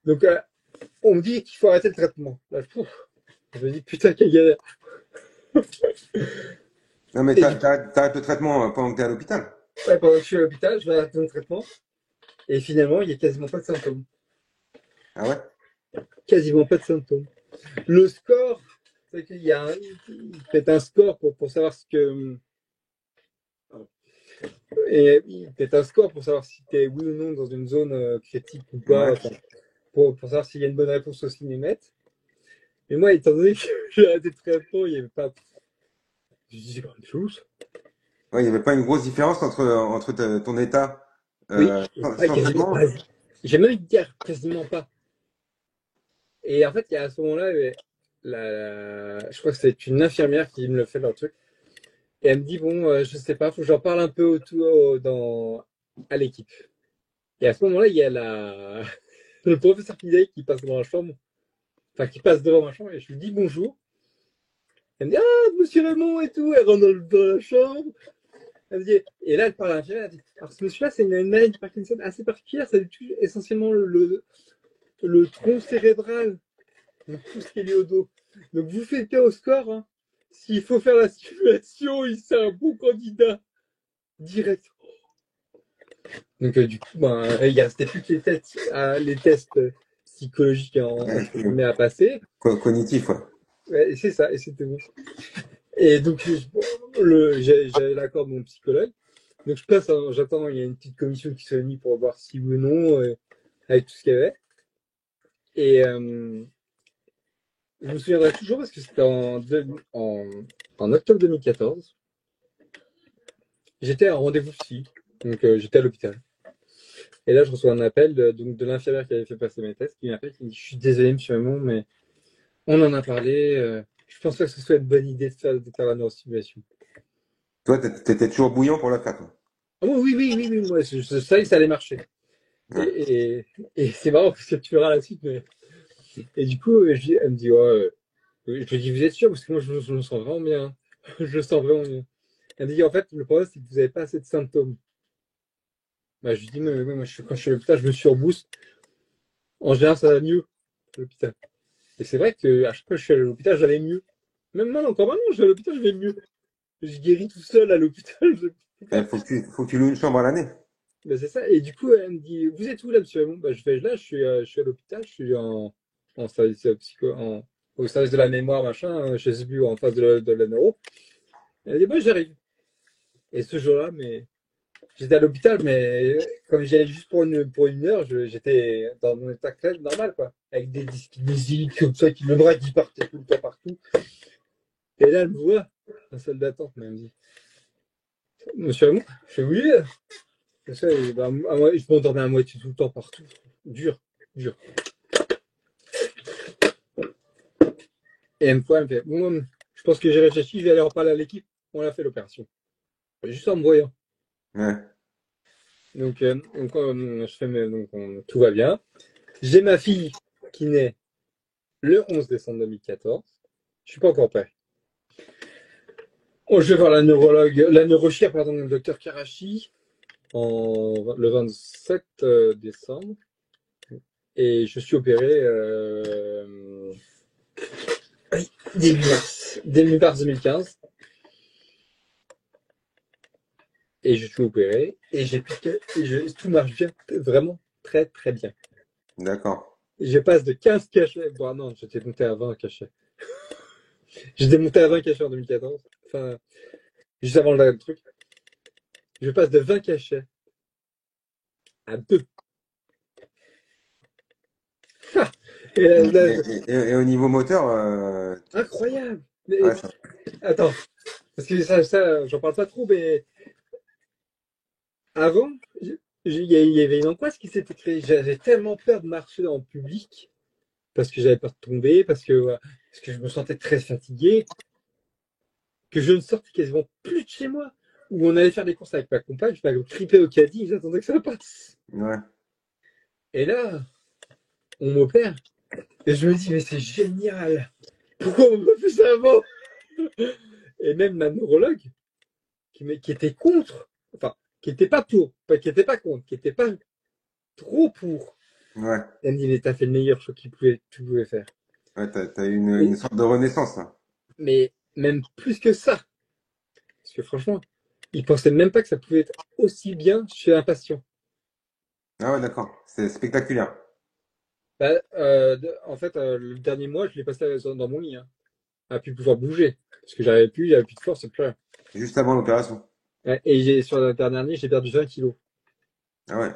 Donc, on me dit qu'il faut arrêter le traitement. Là, je me dis, putain, quelle galère. Non, mais Et du coup, t'arrêtes le traitement pendant que t'es à l'hôpital. ouais, pendant que je suis à l'hôpital, je vais arrêter mon traitement. Et finalement, il n'y a quasiment pas de symptômes. Ah ouais? Quasiment pas de symptômes. Le score, c'est qu'il y a il fait un score pour savoir ce que. Et il fait un score pour savoir si tu es oui ou non dans une zone critique ou pas, Ouais. enfin, pour savoir s'il y a une bonne réponse au cinémètre. Mais moi, étant donné que j'ai arrêté de traitement, il n'y avait pas. Je dis, c'est quand même chose. Ouais, il n'y avait pas une grosse différence entre ton état Oui, sans quasiment traitement. pas. J'ai même envie de dire quasiment pas. Et en fait, il y a à ce moment-là, je crois que c'est une infirmière qui me le fait leur truc. Et elle me dit, bon, je sais pas, faut que j'en parle un peu à l'équipe. Et à ce moment-là, il y a le professeur Pidey qui passe dans la chambre, enfin, qui passe devant ma chambre, et je lui dis bonjour. Elle me dit, ah, monsieur Raymond et tout, elle rentre dans la chambre. Elle me dit, et là, elle parle à l'infirmière, elle dit, alors ce monsieur-là, c'est une maladie de Parkinson assez particulière, ça touche essentiellement le tronc cérébral, donc tout ce qui est lié au dos. Donc vous faites bien au score, hein. S'il faut faire la simulation, il c'est un bon candidat direct. Donc, du coup, ben, il restait plus que les tests psychologiques Ouais, entre guillemets à passer. cognitif, ouais. Ouais, et c'est ça, et c'était bon. Et donc, j'ai l'accord de mon psychologue. Donc je passe, j'attends, il y a une petite commission qui se réunit pour voir si oui ou non, avec tout ce qu'il y avait. Et je me souviendrai toujours parce que c'était en octobre 2014. J'étais à un rendez-vous psy, donc j'étais à l'hôpital. Et là, je reçois un appel donc de l'infirmière qui avait fait passer mes tests, qui m'appelle, qui me dit, je suis désolé, monsieur Hamon, mais on en a parlé. Je pense pas que ce soit une bonne idée de faire la neurostimulation. Toi, t'étais toujours bouillant pour la faire, toi. Ah oui, oui, oui, oui, oui, moi, je savais que ça allait marcher. Ouais. Et, et, et c'est marrant parce que tu verras la suite. Mais... Et du coup, elle me dit, ouais, je lui dis, vous êtes sûr? Parce que moi, je me sens vraiment bien. Je le sens vraiment bien. Elle me dit, en fait, le problème, c'est que vous n'avez pas assez de symptômes. Bah, je lui dis, mais moi, quand je suis à l'hôpital, je me surbooste. En général, ça va mieux à l'hôpital. Et c'est vrai que à chaque fois que je suis à l'hôpital, j'allais mieux. Même moi, encore maintenant, je suis à l'hôpital, je vais mieux. Je guéris tout seul à l'hôpital. Il faut que tu loues une chambre à l'année. Ben, c'est ça. Et du coup, elle me dit, vous êtes où là, monsieur Hamon? Ben, je fais là, je suis à l'hôpital, je suis en service au service de la mémoire, machin, je sais plus, en face de la neuro. Elle dit, bah, j'arrive. Et ce jour-là, mais j'étais à l'hôpital, mais comme j'y allais juste pour une heure, j'étais dans mon état clair normal, quoi. Avec des dyskinésies, comme ça, le bras qui partait tout le temps partout. Et là, elle me voit, dans la salle d'attente, mais elle me dit, monsieur Hamon? Je fais oui. C'est ça, et ben, je m'endormais à moitié tout le temps partout. Dur, dur. Et une fois, elle me fait, bon, je pense que j'ai réfléchi, je vais aller en parler à l'équipe. On a fait l'opération. Juste en me voyant. Ouais. Donc, tout va bien. J'ai ma fille qui naît le 11 décembre 2014. Je suis pas encore prêt. Je vais voir la neurochir, pardon, le docteur Karachi, le 27 décembre. Et je suis opéré début mars 2015. Et je suis opéré. Et j'ai piqué. Tout marche bien, vraiment très très bien. D'accord. Je passe de 15 cachets. Bon, non, j'étais monté à 20 cachets. J'étais monté à 20 cachets en 2014. Enfin, juste avant le truc. Je passe de 20 cachets à 2. Et Et, là, et- et au niveau moteur, incroyable. Mais ouais, ça. attends, parce que ça, j'en parle pas trop, mais avant, il y avait une angoisse qui s'était créée. J'avais tellement peur de marcher en public parce que j'avais peur de tomber, parce que je me sentais très fatigué, que je ne sortais quasiment plus de chez moi. Où on allait faire des courses avec ma compagne, je m'avais trippé au caddie, j'attendais que ça passe. Ouais. Et là, on m'opère. Et je me dis, mais c'est génial. Pourquoi on m'a pas fait ça avant? Et même ma neurologue, qui était contre, enfin, qui était pas pour, pas, qui était pas contre, qui était pas trop pour. Ouais. Elle me dit, mais t'as fait le meilleur choix tu pouvais faire. Ouais, t'as eu une Et, sorte de renaissance, là. mais même plus que ça. Parce que franchement, ils pensaient même pas que ça pouvait être aussi bien chez un patient. Ah ouais, d'accord. C'est spectaculaire. Bah, en fait, le dernier mois, je l'ai passé dans mon lit, hein, à plus pouvoir bouger. Parce que j'avais plus de force, plus rien. Juste avant l'opération. Ouais, et sur la dernière année, j'ai perdu 20 kilos. Ah ouais.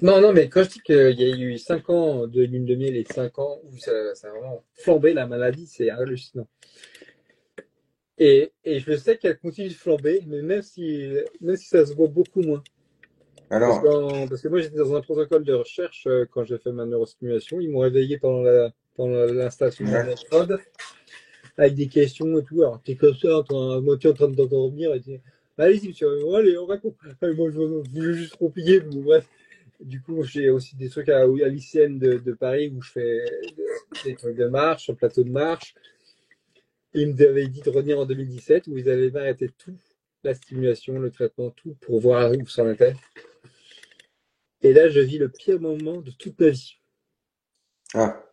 Non, non, mais quand je dis qu'il y a eu 5 ans de lune de miel et 5 ans où ça a vraiment flambé la maladie, c'est hallucinant. Et je sais qu'elle continue de flamber, mais même si ça se voit beaucoup moins. Alors, Parce que moi, j'étais dans un protocole de recherche quand j'ai fait ma neurostimulation. Ils m'ont réveillé pendant l'installation de mon ouais. électrode avec des questions et tout. Alors, t'es comme ça, à moitié en train de t'endormir. Et allez-y, monsieur, allez, on raconte. Moi, je voulais juste compliquer. Bon, bref. Du coup, j'ai aussi des trucs à l'ICN de Paris où je fais des trucs de marche, un plateau de marche. Ils m'avaient dit de revenir en 2017 où ils avaient arrêté tout, la stimulation, le traitement, tout pour voir où ça en était. Et là, je vis le pire moment de toute ma vie. Ah,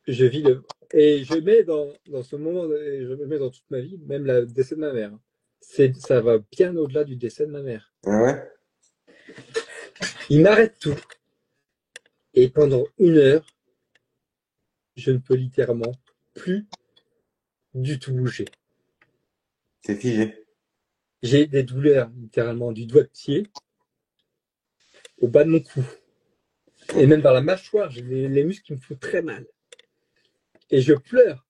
Je vis le. Et je mets dans ce moment, je me mets dans toute ma vie, même le décès de ma mère. Ça va bien au-delà du décès de ma mère. ah ouais. Ils m'arrêtent tout. Et pendant une heure, je ne peux littéralement plus du tout bouger. C'est figé. J'ai des douleurs, littéralement, du doigt de pied au bas de mon cou. Et même dans la mâchoire, j'ai les muscles qui me font très mal. Et je pleure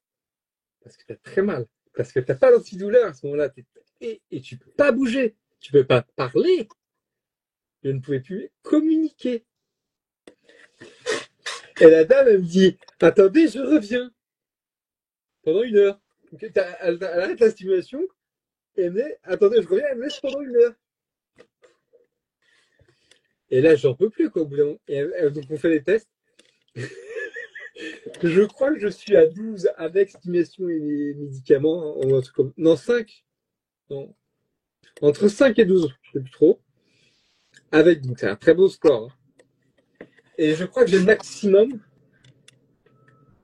parce que t'as très mal. Parce que t'as pas d'antidouleur à ce moment-là. Et tu peux pas bouger. Tu peux pas parler. Je ne pouvais plus communiquer. Et la dame, elle me dit, attendez, je reviens. Pendant 1 heure. Donc, elle arrête la stimulation. Et elle me dit, attendez, je reviens. Elle me laisse pendant 1 heure. Et là, j'en peux plus, quoi, au bout d'un moment. Donc, on fait les tests. Je crois que je suis à 12 avec stimulation et les médicaments. Non, 5. Non. Entre 5 et 12, je sais plus trop. Avec, donc c'est un très beau score. Et je crois que j'ai le maximum,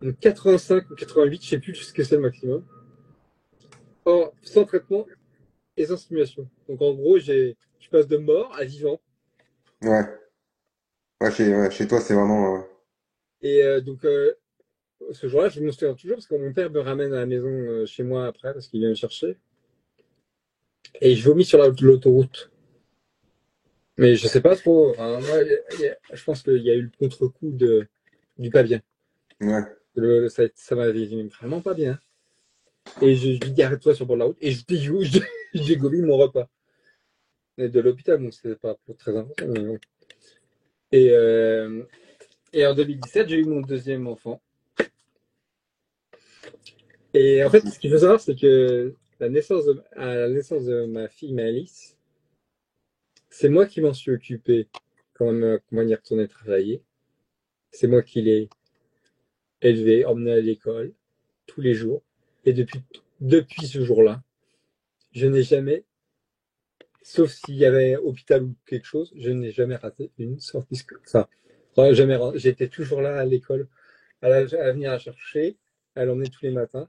donc 85 ou 88, je sais plus ce que c'est le maximum, sans traitement et sans stimulation. Donc en gros, je passe de mort à vivant. Ouais. Ouais, chez toi, c'est vraiment. Et ce jour-là, je me souviens toujours parce que mon père me ramène à la maison chez moi après parce qu'il vient me chercher. Et je vomis sur l'autoroute. Mais je sais pas trop. Enfin, moi, je pense qu'il y a eu le contre-coup du pas bien. Ouais. Ça m'avait vraiment pas bien. Et je lui dis arrête-toi sur le bord de la route. Et je dégobille mon repas. Et de l'hôpital, donc c'était pas très important. Mais bon. Et, euh, et en 2017, j'ai eu mon deuxième enfant. Et en fait, ce qu'il faut savoir, c'est que à la naissance de ma fille Malice, c'est moi qui m'en suis occupé quand on y retourné travailler. C'est moi qui l'ai élevé, emmené à l'école tous les jours. Et depuis ce jour-là, je n'ai jamais, sauf s'il y avait hôpital ou quelque chose, je n'ai jamais raté une sortie scolaire. Enfin, jamais, j'étais toujours là à l'école, à venir la chercher, à l'emmener tous les matins.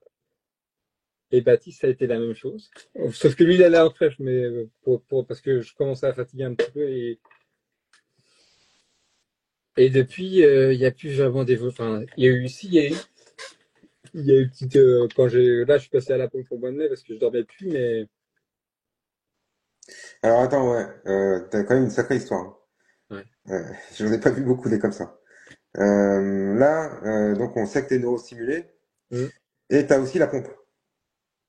Et Baptiste, ça a été la même chose. Sauf que lui, il allait en crèche, mais parce que je commençais à fatiguer un petit peu. Et depuis, il n'y a plus vraiment Enfin, il y a eu, si, il y a eu une petite. Là, je suis passé à la pompe au mois de mai parce que je dormais plus, mais. Alors attends, ouais. T'as quand même une sacrée histoire, hein. Ouais. J'en ai pas vu beaucoup des comme ça. Là, donc on sait que t'es neurostimulé. Mm. Et t'as aussi la pompe.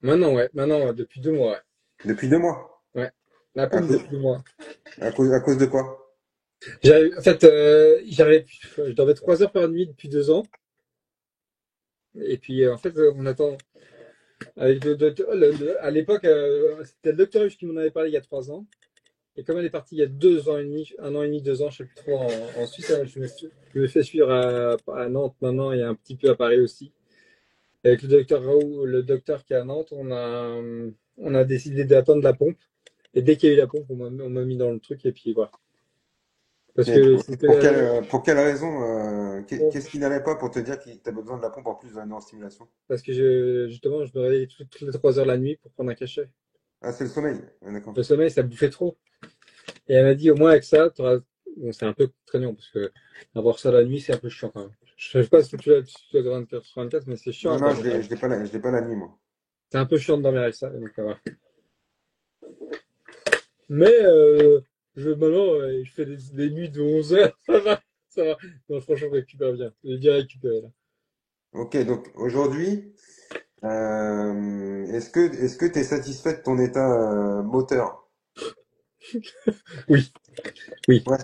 Maintenant, ouais. Maintenant, ouais, depuis 2 mois, ouais. Depuis 2 mois. Ouais. La À pompe cause, depuis 2 mois. à cause de quoi? En fait, je dormais 3 heures par nuit depuis 2 ans. Et puis, en fait, on attend. Avec à l'époque, c'était le docteur Huche qui m'en avait parlé il y a 3 ans. Et comme elle est partie il y a 2 ans et demi, 1 an et demi, 2 ans, je sais plus trop, en Suisse, hein, je me fais suivre à Nantes maintenant et un petit peu à Paris aussi. Avec le docteur Raoult, le docteur qui est à Nantes, on a décidé d'attendre la pompe. Et dès qu'il y a eu la pompe, on m'a mis dans le truc et puis voilà. Parce Mais que c'était pour quelle raison? bon, Qu'est-ce qui n'allait pas pour te dire que t'avais besoin de la pompe en plus de la neurostimulation? parce que justement, je me réveillais toutes les 3 heures la nuit pour prendre un cachet. Ah, c'est le sommeil. Ah, d'accord. Le sommeil, ça bouffait trop. Et elle m'a dit, au moins avec ça, bon, c'est un peu contraignant parce que avoir ça la nuit, c'est un peu chiant quand même. Je sais pas si tu as 24 sur 24, mais c'est chiant Non, à non, dormir avec. je l'ai pas la nuit, moi. C'est un peu chiant de dormir avec ça. Donc, voilà. Mais maintenant, je fais des nuits de 11 heures, ça va. Ça va. Non, franchement, je récupère bien. J'ai bien récupéré là. Ok, donc aujourd'hui, est-ce que tu es satisfait de ton état moteur? Oui, oui. Ouais.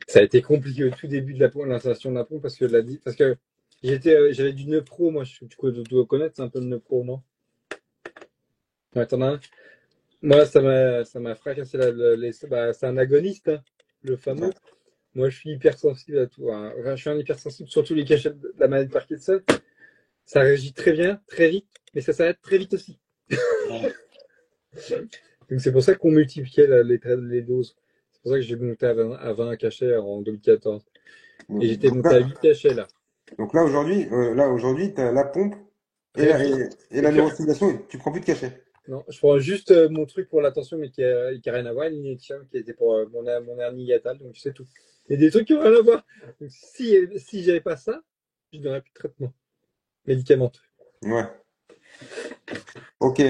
Ça a été compliqué au tout début de l'installation de la pompe parce que j'avais du Neupro, moi, tu dois connaître, c'est un peu le Neupro, non? Ouais, t'en as un? Moi, ça m'a fracassé c'est un agoniste, hein, le fameux. Moi, je suis hypersensible à tout, hein. Enfin, je suis un hypersensible, surtout les cachets de la maladie de Parkinson. Ça réagit très bien, très vite, mais ça s'arrête très vite aussi. Donc, c'est pour ça qu'on multipliait les doses. C'est pour ça que j'ai monté à 20 cachets en 2014. Et j'étais Donc monté à 8 cachets là. donc là aujourd'hui, tu as la pompe Et puis, et et la puis neurostimulation, et tu prends plus de cachet. non, je prends juste mon truc pour l'attention, mais qui a rien à voir, l'injection qui était pour mon hernie hiatale, donc c'est tout. Il y a des trucs qui n'ont rien à voir. Donc, si j'avais pas ça, je n'aurais plus de traitement médicamenteux. Ouais. Ok.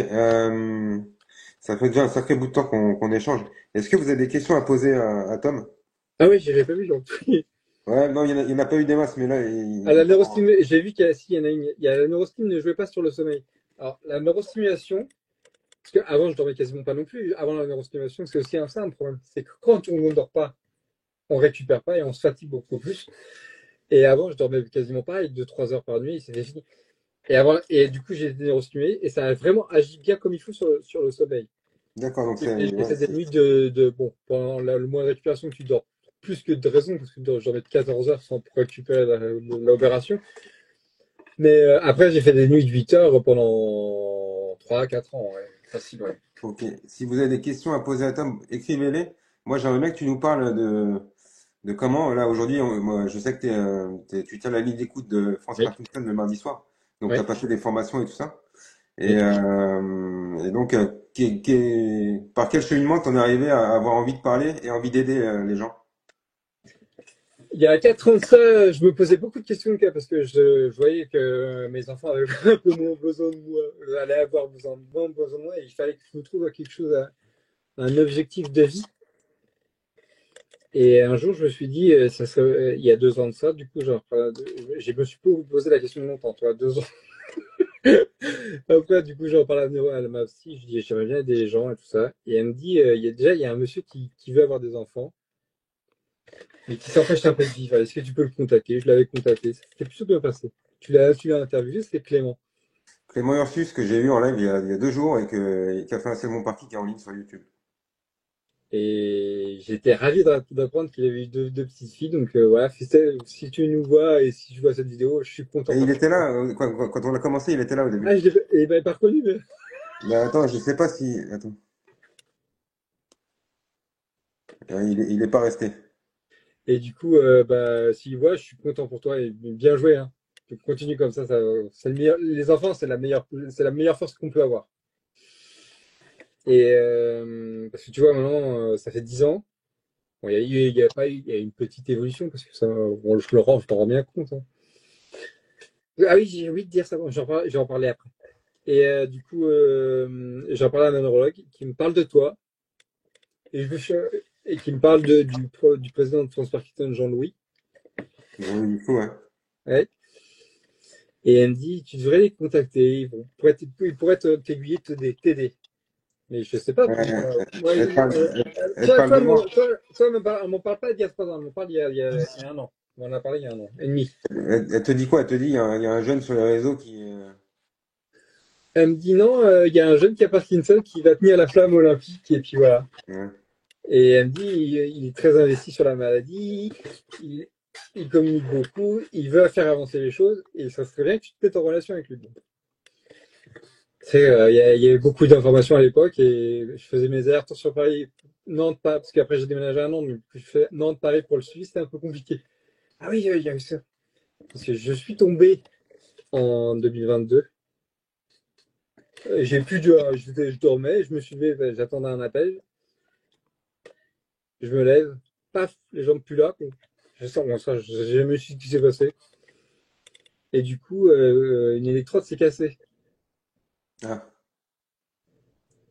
Ça fait déjà un sacré bout de temps qu'on échange. Est-ce que vous avez des questions à poser à Tom? Ah oui, j'avais pas vu, genre. Ouais, non, il y en a pas eu des masses, mais là, À la il prend. neurostimulation, j'ai vu qu'il y a, si, il y en a une. Il y a la neurostim ne jouait pas sur le sommeil. Alors, la neurostimulation, parce qu'avant, je dormais quasiment pas non plus. Avant la neurostimulation, c'est aussi ça un problème. C'est que quand on ne dort pas, on récupère pas et on se fatigue beaucoup plus. Et avant, je dormais quasiment pas, et 2-3 heures par nuit, c'était fini. Et du coup, j'ai été neurostimulé et ça a vraiment agi bien comme il faut sur le sommeil. D'accord, donc J'ai ouais, fait des nuits bon, pendant le mois de récupération, tu dors plus que de raison, parce que je dormais de 14 heures sans récupérer l'opération. Mais après, j'ai fait des nuits de 8 heures pendant 3 4 ans, ouais. Facile, ouais. ok. Si vous avez des questions à poser à Tom, écrivez-les. Moi, j'aimerais bien que tu nous parles de comment, là, aujourd'hui, moi, je sais que tu tiens la ligne d'écoute de France Oui, Parkinson le mardi soir. Donc, tu as oui, passé des formations et tout ça. oui. Et donc, par quel cheminement t'en es arrivé à avoir envie de parler et envie d'aider les gens? Il y a 4 ans de ça, je me posais beaucoup de questions, parce que je voyais que mes enfants avaient un peu moins besoin de moi, allaient avoir moins besoin de moi, et il fallait que je me trouve quelque chose, un objectif de vie. Et un jour, je me suis dit, il y a 2 ans de ça, du coup, genre, je me suis posé la question longtemps, toi, 2 ans. Après, du coup, j'en parle à ma psy, je dis, j'aimerais bien aider les gens et tout ça. Et elle me dit, il y a un monsieur qui veut avoir des enfants, mais qui s'empêche un peu de vivre. Est-ce que tu peux le contacter? Je l'avais contacté, c'était plutôt bien passé. Tu l'as interviewé, c'était Clément. Clément Ursus, que j'ai eu en live il y a 2 jours et qui a fait un C'est mon parti qui est en ligne sur YouTube. Et j'étais ravi d'apprendre qu'il avait eu deux petites filles. Donc voilà, si tu nous vois et si tu vois cette vidéo, je suis content Et il pour était toi. là, quand on a commencé, il était là au début. Ah, il m'avait pas reconnu, mais. Mais attends, je sais pas si. Attends. Il est pas resté. Et du coup, bah, s'il voit, je suis content pour toi et bien joué, hein. Tu continues comme ça, c'est le meilleur. Les enfants, c'est la meilleure force qu'on peut avoir. Et parce que tu vois, maintenant, ça fait 10 ans. Bon, il y a pas eu, il y a une petite évolution parce que ça, bon, je t'en rends bien compte, hein. Ah oui, j'ai oublié de dire ça. Bon, j'en parlais après. Et du coup, j'en parlais à un neurologue qui me parle de toi et, et qui me parle du président de France Parkinson, Jean-Louis. Du coup, ouais. Ouais. Et elle me dit, tu devrais les contacter, ils pourraient t'aiguiller, t'aider. Mais je sais pas, moi, Ouais, moi, elle parle de moi. toi, elle m'en parle pas d'il y a 3 ans, elle m'en parle il y a un an. On en a parlé il y a un an et demi. Elle te dit quoi? Elle te dit, il y a un jeune sur les réseaux qui. Elle me dit non, il y a un jeune qui a Parkinson qui va tenir la flamme olympique et puis voilà. Ouais. Et elle me dit, il est très investi sur la maladie, il, il communique beaucoup, il veut faire avancer les choses et ça serait bien que tu te mettes en relation avec lui. Il y avait beaucoup d'informations à l'époque et je faisais mes allers-retours sur Paris, Nantes, pas, parce qu'après j'ai déménagé à Nantes, mais je fais Nantes-Paris pour le suivi, c'était un peu compliqué. Ah oui, il y a eu ça. Parce que je suis tombé en 2022. J'ai plus de, je dormais, je me suis levé, j'attendais un appel, je me lève, paf, les jambes plus là, quoi. Je sens, bon, ça, j'ai jamais su ce qui s'est passé. Et du coup, une électrode s'est cassée. Ah.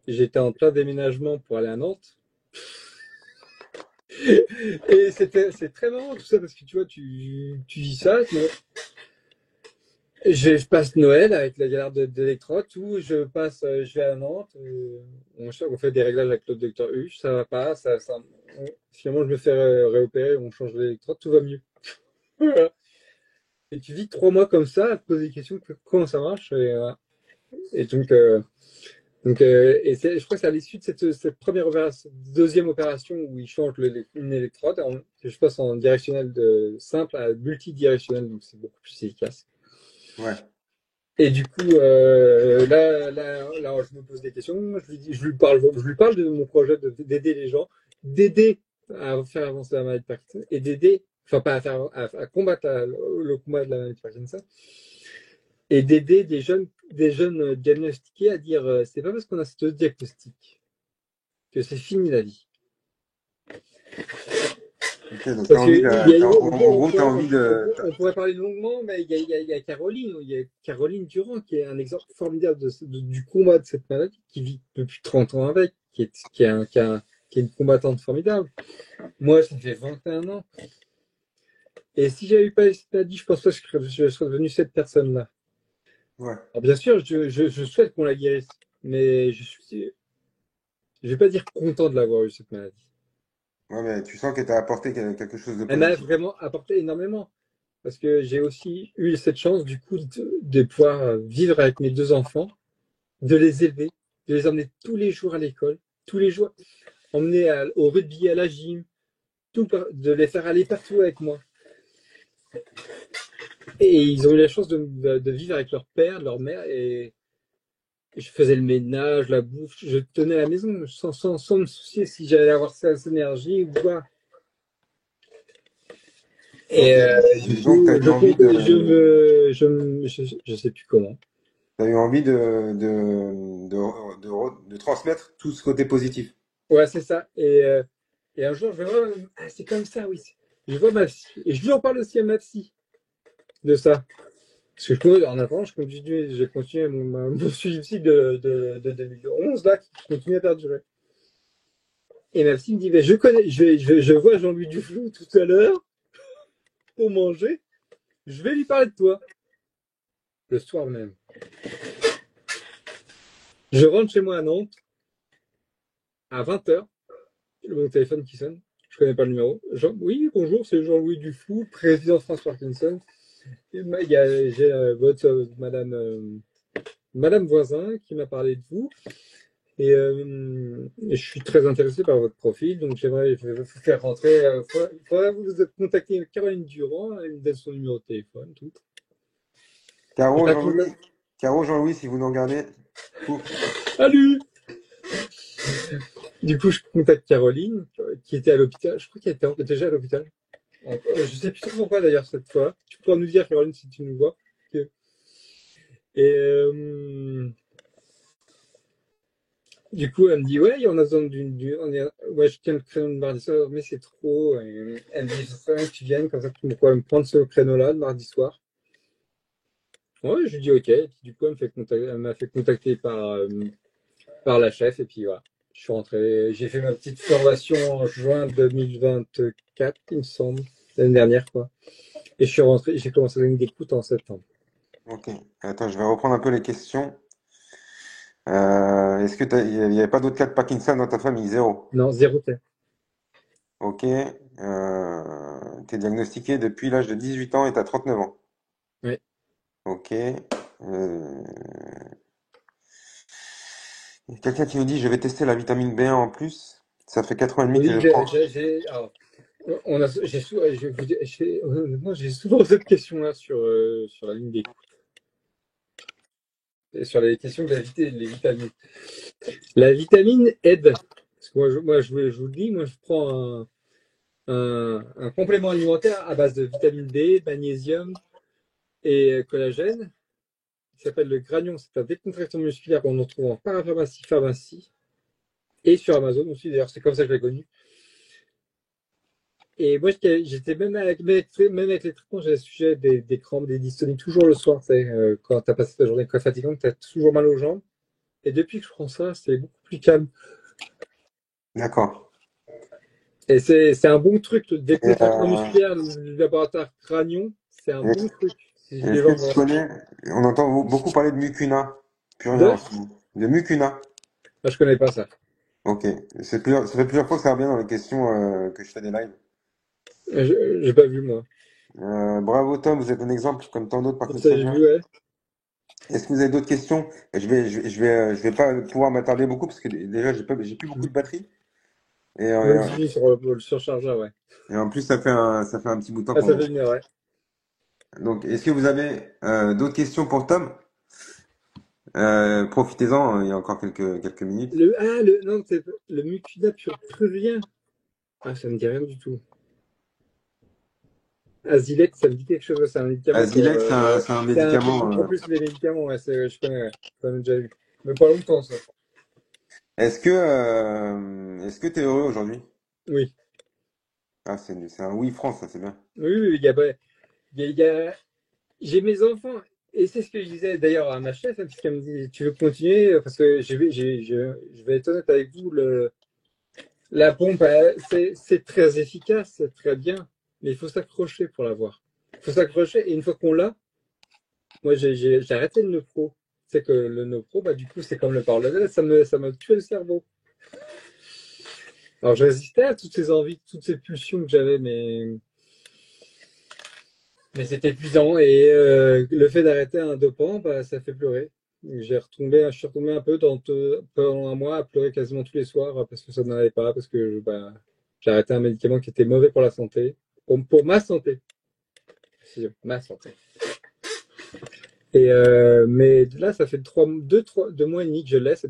J'étais en plein déménagement pour aller à Nantes. Et c'est très marrant tout ça parce que tu vois, tu dis ça. Je passe Noël avec la galère d'électrode, tout. Je vais à Nantes. On fait des réglages avec le docteur Huche, ça va pas. Finalement, je me fais réopérer, on change l'électrode, tout va mieux. Voilà. Et tu vis 3 mois comme ça, à te poser des questions, comment ça marche. Et je crois que c'est à l'issue de cette première opération, deuxième opération où il change une électrode, je passe en directionnel de simple à multidirectionnel, donc c'est beaucoup plus efficace. Ouais. Et du coup, là, je me pose des questions, je lui parle de mon projet d'aider les gens, d'aider à faire avancer la maladie de Parkinson et d'aider, enfin pas à combattre le combat de la maladie de Parkinson, et d'aider des jeunes diagnostiqués à dire c'est pas parce qu'on a ce diagnostic que c'est fini la vie. Ok, donc t'as Parce que envie il y a, en gros, t'as envie de, on pourrait parler longuement, mais il y a Caroline, il y a Caroline Durand qui est un exemple formidable du combat de cette maladie, qui vit depuis 30 ans avec, qui est une combattante formidable. Moi, ça fait 21 ans. Et si j'avais eu pas cette maladie, je pense pas que je serais devenu cette personne-là. ouais, Alors bien sûr, je souhaite qu'on la guérisse, mais je vais pas dire content de l'avoir eu cette maladie. ouais, mais tu sens que t'as apporté quelque chose de Elle m'a positif. vraiment apporté énormément. Parce que j'ai aussi eu cette chance, du coup, de pouvoir vivre avec mes deux enfants, de les élever, de les emmener tous les jours à l'école, tous les jours, emmener au rugby, à la gym, de les faire aller partout avec moi. Et ils ont eu la chance de vivre avec leur père, leur mère, et je faisais le ménage, la bouffe, je tenais la maison sans me soucier si j'allais avoir cette énergie ou pas. Et Ok, du donc coup, t'as eu envie je sais plus comment. t'as eu envie de transmettre tout ce côté positif. Ouais, c'est ça. Et un jour, je vais voir, ah, c'est comme ça, oui. Je vois ma psy, et je lui en parle aussi à ma psy de ça. Parce que en attendant, j'ai continué mon suivi de 2011, là, qui continue à perdurer. Et ma psy me dit, mais je vois Jean-Louis Duflou tout à l'heure pour manger, je vais lui parler de toi. Le soir même. Je rentre chez moi à Nantes, à 20h, mon téléphone qui sonne. Je connais pas le numéro. Oui, bonjour, c'est Jean-Louis Duflou, président de France Parkinson. J'ai Madame Voisin qui m'a parlé de vous et je suis très intéressé par votre profil, donc je vais vous faire rentrer. Faudrait vous contacter Caroline Durand, elle me donne son numéro de téléphone, tout. Je Caro, la contacte. Jean-Louis, Caro, Jean-Louis, si vous nous regardez, coucou. Salut! Du coup, je contacte Caroline, qui était à l'hôpital. Je crois qu'elle était déjà à l'hôpital. Je sais plus trop pourquoi d'ailleurs cette fois. Tu pourras nous dire, Caroline, si tu nous vois. Ok. Et du coup, elle me dit, ouais, on a besoin ouais, je tiens le créneau de mardi soir, mais c'est trop. Et elle me dit, ça serait bien que tu viennes, comme ça tu pourras me prendre ce créneau-là, le mardi soir. Ouais, je lui dis, ok. Et puis, du coup, elle m'a fait contacter par la chef, et puis voilà. Je suis rentré, j'ai fait ma petite formation en juin 2024, il me semble, l'année dernière, quoi. Et je suis rentré, j'ai commencé à donner des coups en septembre. Ok, attends, je vais reprendre un peu les questions. Est-ce que il n'y avait pas d'autres cas de Parkinson dans ta famille? Zéro. Non, zéro test. Ok, t'es diagnostiqué depuis l'âge de 18 ans et t'as 39 ans. Oui. Ok. Il y a quelqu'un qui nous dit, je vais tester la vitamine B1 en plus. Ça fait 4 ans et demi que Oui, je prends. alors, honnêtement, j'ai souvent cette question-là sur la ligne des coups, et sur les questions de les vitamines. La vitamine aide. Parce que je vous le dis, moi, je prends un complément alimentaire à base de vitamine D, magnésium et collagène, qui s'appelle le granion. C'est un décontractant musculaire qu'on retrouve en parapharmacie, pharmacie et sur Amazon aussi. D'ailleurs, c'est comme ça que je l'ai connu. Et moi, j'étais même avec les traitements, j'avais le sujet des crampes, des dystonies, toujours le soir, tu sais, quand t'as passé ta journée très fatigante, t'as toujours mal aux jambes. Et depuis que je prends ça, c'est beaucoup plus calme. D'accord. Et c'est un bon truc, le Et, décontractant musculaire, le laboratoire Cranion, c'est un bon est-ce truc. Si les est-ce que gens tu vont. connais, on entend beaucoup parler de mucuna. Plus rien De? en ce moment. De mucuna. Ah, je connais pas ça. Ok. Ça fait plusieurs fois que ça revient dans les questions que je fais des lives. J'ai pas vu, moi. Bravo Tom, vous êtes un exemple comme tant d'autres Ça, j'ai parkinsoniens. vu, ouais. Est-ce que vous avez d'autres questions? Je vais pas pouvoir m'attarder beaucoup parce que déjà j'ai plus beaucoup de batterie Moi euh, aussi, sur le surchargeur, ouais. et en plus ça fait un petit bout de temps Ah, ça qu'on. fait une heure, ouais. Donc est-ce que vous avez d'autres questions pour Tom? Profitez-en, il y a encore quelques minutes. Non, c'est le mucuna prurien. Ah, ça me dit rien du tout. Azilect, ça me dit quelque chose, c'est un médicament pour. Azilex, c'est un C'est un truc médicament. en plus des médicaments, ouais, je connais, ouais. J'en ai déjà vu. Mais pas longtemps, ça. Est-ce que t'es heureux aujourd'hui? Oui. Ah, c'est un oui France, ça, c'est bien. Oui, oui, il y a- j'ai mes enfants, et c'est ce que je disais d'ailleurs à ma chef, hein, puisqu'elle me dit, tu veux continuer? Parce que je vais être honnête avec vous, la pompe, c'est très efficace, c'est très bien, mais il faut s'accrocher pour l'avoir. Il faut s'accrocher, et une fois qu'on l'a, moi j'ai arrêté le Nopro. C'est que le Nopro, bah, du coup, c'est comme le Parlez, ça me tué le cerveau. Alors je résistais à toutes ces envies, toutes ces pulsions que j'avais, mais c'était épuisant et le fait d'arrêter un dopant, bah, ça fait pleurer. Je suis retombé un peu pendant un mois à pleurer quasiment tous les soirs parce que ça n'allait pas, parce que bah, j'ai arrêté un médicament qui était mauvais pour la santé, pour ma santé, précisément, ma santé. Et mais là, ça fait 2 mois et demi que je laisse.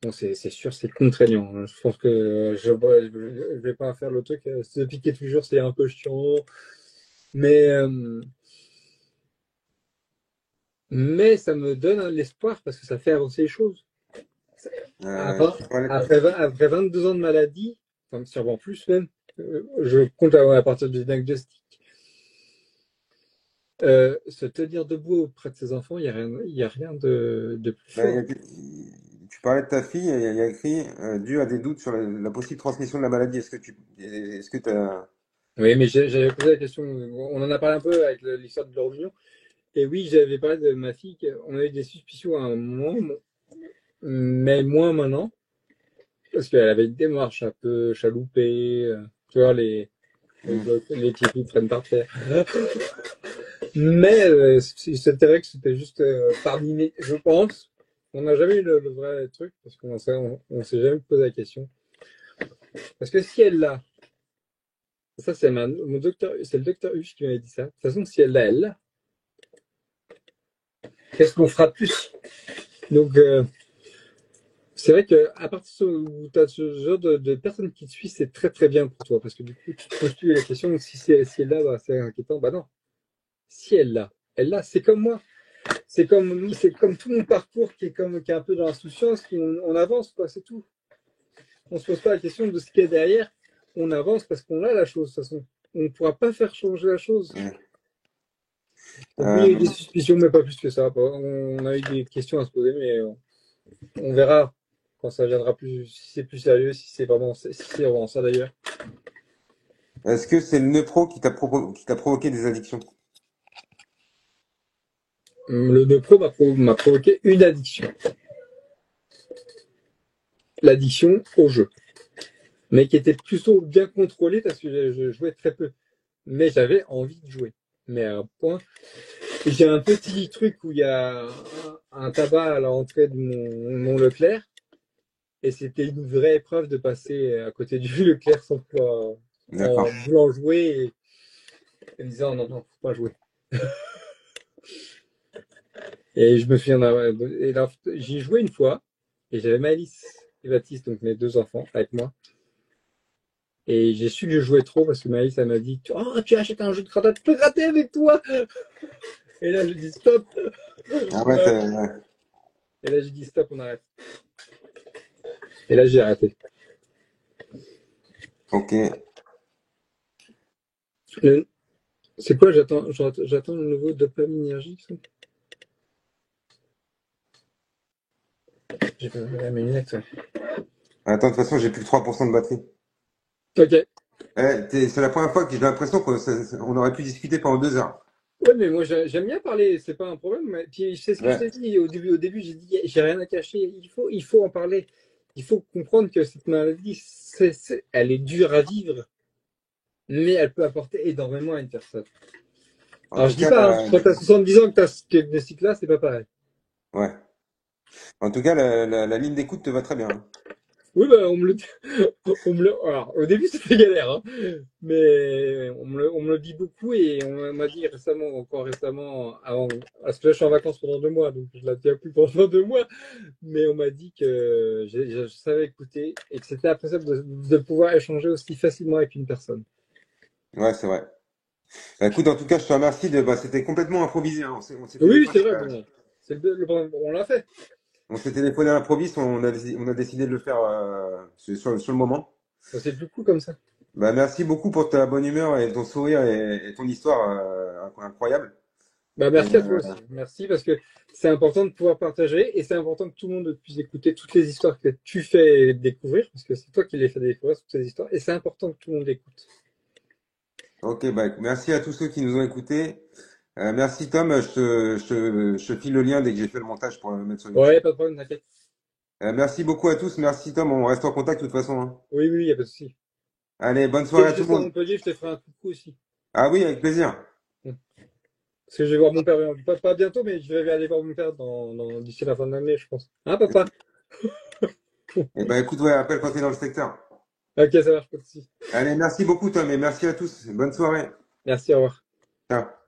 Bon, c'est sûr, c'est contraignant, hein. Je pense que je vais pas faire le truc. Se piquer toujours, c'est un peu chiant, mais mais ça me donne l'espoir parce que ça fait avancer les choses. Après, Tu parlais, après 22 ans de maladie, enfin, sûrement plus même, je compte à partir du diagnostic, se tenir debout auprès de ses enfants, il y a rien de plus bah, fort. tu parlais de ta fille, et il y a écrit, dû à des doutes sur la possible transmission de la maladie. Est-ce que t'as, Oui, mais j'avais posé la question, on en a parlé un peu avec l'histoire de leur union, et oui, j'avais parlé de ma fille, on a eu des suspicions à un moment, mais moins maintenant, parce qu'elle avait une démarche un peu chaloupée, tu vois, hmm. les tipis prennent par terre. Mais c'est vrai que c'était juste parmi mes, je pense. On n'a jamais eu le vrai truc parce on s'est jamais posé la question. Parce que si elle l'a, ça c'est mon docteur, c'est le docteur Huche qui m'avait dit ça. De toute façon, si elle l'a, qu'est-ce qu'on fera de plus? Donc c'est vrai que à partir où tu as ce genre de personnes qui te suivent, c'est très très bien pour toi parce que du coup tu te poses plus la question si elle l'a, bah, c'est inquiétant. Bah non, si elle l'a, c'est comme moi. C'est comme tout mon parcours qui est un peu dans l'insouciance, on avance, quoi, c'est tout. On se pose pas la question de ce qu'il y a derrière. On avance parce qu'on a la chose, de toute façon. On ne pourra pas faire changer la chose. Ouais. Donc oui, il y a eu des Euh, suspicions, mais pas plus que ça. On a eu des questions à se poser, mais on verra quand ça viendra plus, si c'est plus sérieux, si c'est vraiment ça d'ailleurs. Est-ce que c'est le neupro qui t'a provoqué des addictions? Le Nepro m'a provoqué une addiction. L'addiction au jeu. Mais qui était plutôt bien contrôlée parce que je jouais très peu. Mais j'avais envie de jouer. Mais à un point, j'ai un petit truc où il y a un tabac à l'entrée de mon Leclerc. Et c'était une vraie épreuve de passer à côté du Leclerc sans pouvoir, en D'accord. voulant jouer et me disant non, non, faut pas jouer. Et je me souviens, et là, j'y ai joué une fois et j'avais Malice et Baptiste, donc mes deux enfants, avec moi. Et j'ai su lui jouer trop parce que Malice, elle m'a dit, oh, tu achètes un jeu de grenade, je peux gratter avec toi. Et là, je dis stop. Ah On ouais, arrête. ouais. Et là, j'ai dit stop, on arrête. Et là, j'ai arrêté. Ok. Le- C'est quoi? J'attends le nouveau dopaminergie. J'ai pas mes lunettes. Ouais. Attends, de toute façon, j'ai plus que 3% de batterie. Ok. C'est la première fois que j'ai l'impression qu'on aurait pu discuter pendant 2 heures. Ouais, mais moi j'aime bien parler, c'est pas un problème. Puis c'est ce que je t'ai Ouais. dit au début, j'ai dit j'ai rien à cacher. Il faut en parler. Il faut comprendre que cette maladie, elle est dure à vivre, mais elle peut apporter énormément à une personne. En Alors tout je dis cas, pas, hein, quand t'as 70 ans que t'as ce diagnostic-là, c'est pas pareil. ouais. En tout cas, la ligne d'écoute te va très bien, hein. Oui, bah, alors, au début, c'était galère, hein, mais on me le dit beaucoup et on m'a dit récemment, encore récemment, avant, parce que là, je suis en vacances pendant 2 mois, donc je la tiens plus pendant 2 mois, mais on m'a dit que je savais écouter et que c'était appréciable de pouvoir échanger aussi facilement avec une personne. Ouais, c'est vrai. Bah, écoute, en tout cas, je te remercie bah, c'était complètement improvisé, hein. On s'est Oui, téléphoné, c'est vrai, bon, on l'a fait. à l'improviste, on a décidé de le faire sur le moment. C'est plus cool comme ça. Bah, merci beaucoup pour ta bonne humeur et ton sourire et ton histoire incroyable. Bah, Et, merci à toi aussi. Merci parce que c'est important de pouvoir partager et c'est important que tout le monde puisse écouter toutes les histoires que tu fais découvrir parce que c'est toi qui les fais découvrir toutes ces histoires et c'est important que tout le monde écoute. ok, bah, merci à tous ceux qui nous ont écoutés. Merci Tom, je te file le lien dès que j'ai fait le montage pour le mettre sur Ouais, YouTube. pas de problème, t'inquiète. Merci beaucoup à tous, merci Tom, on reste en contact de toute façon, hein. Oui, oui, y a pas de souci. Allez, bonne Dès soirée que à je tout le serai à monde. Montpellier, je te ferai un coucou aussi. Ah oui, avec plaisir. Bon. Parce que je vais voir mon père, pas bientôt, mais je vais aller voir mon père d'ici la fin de l'année, je pense. Hein, papa? Et ben écoute, ouais, appelle quand t'es dans le secteur. Ok, ça marche, pas de souci. Allez, merci beaucoup Tom et merci à tous. Bonne soirée. Merci, au revoir. Ciao.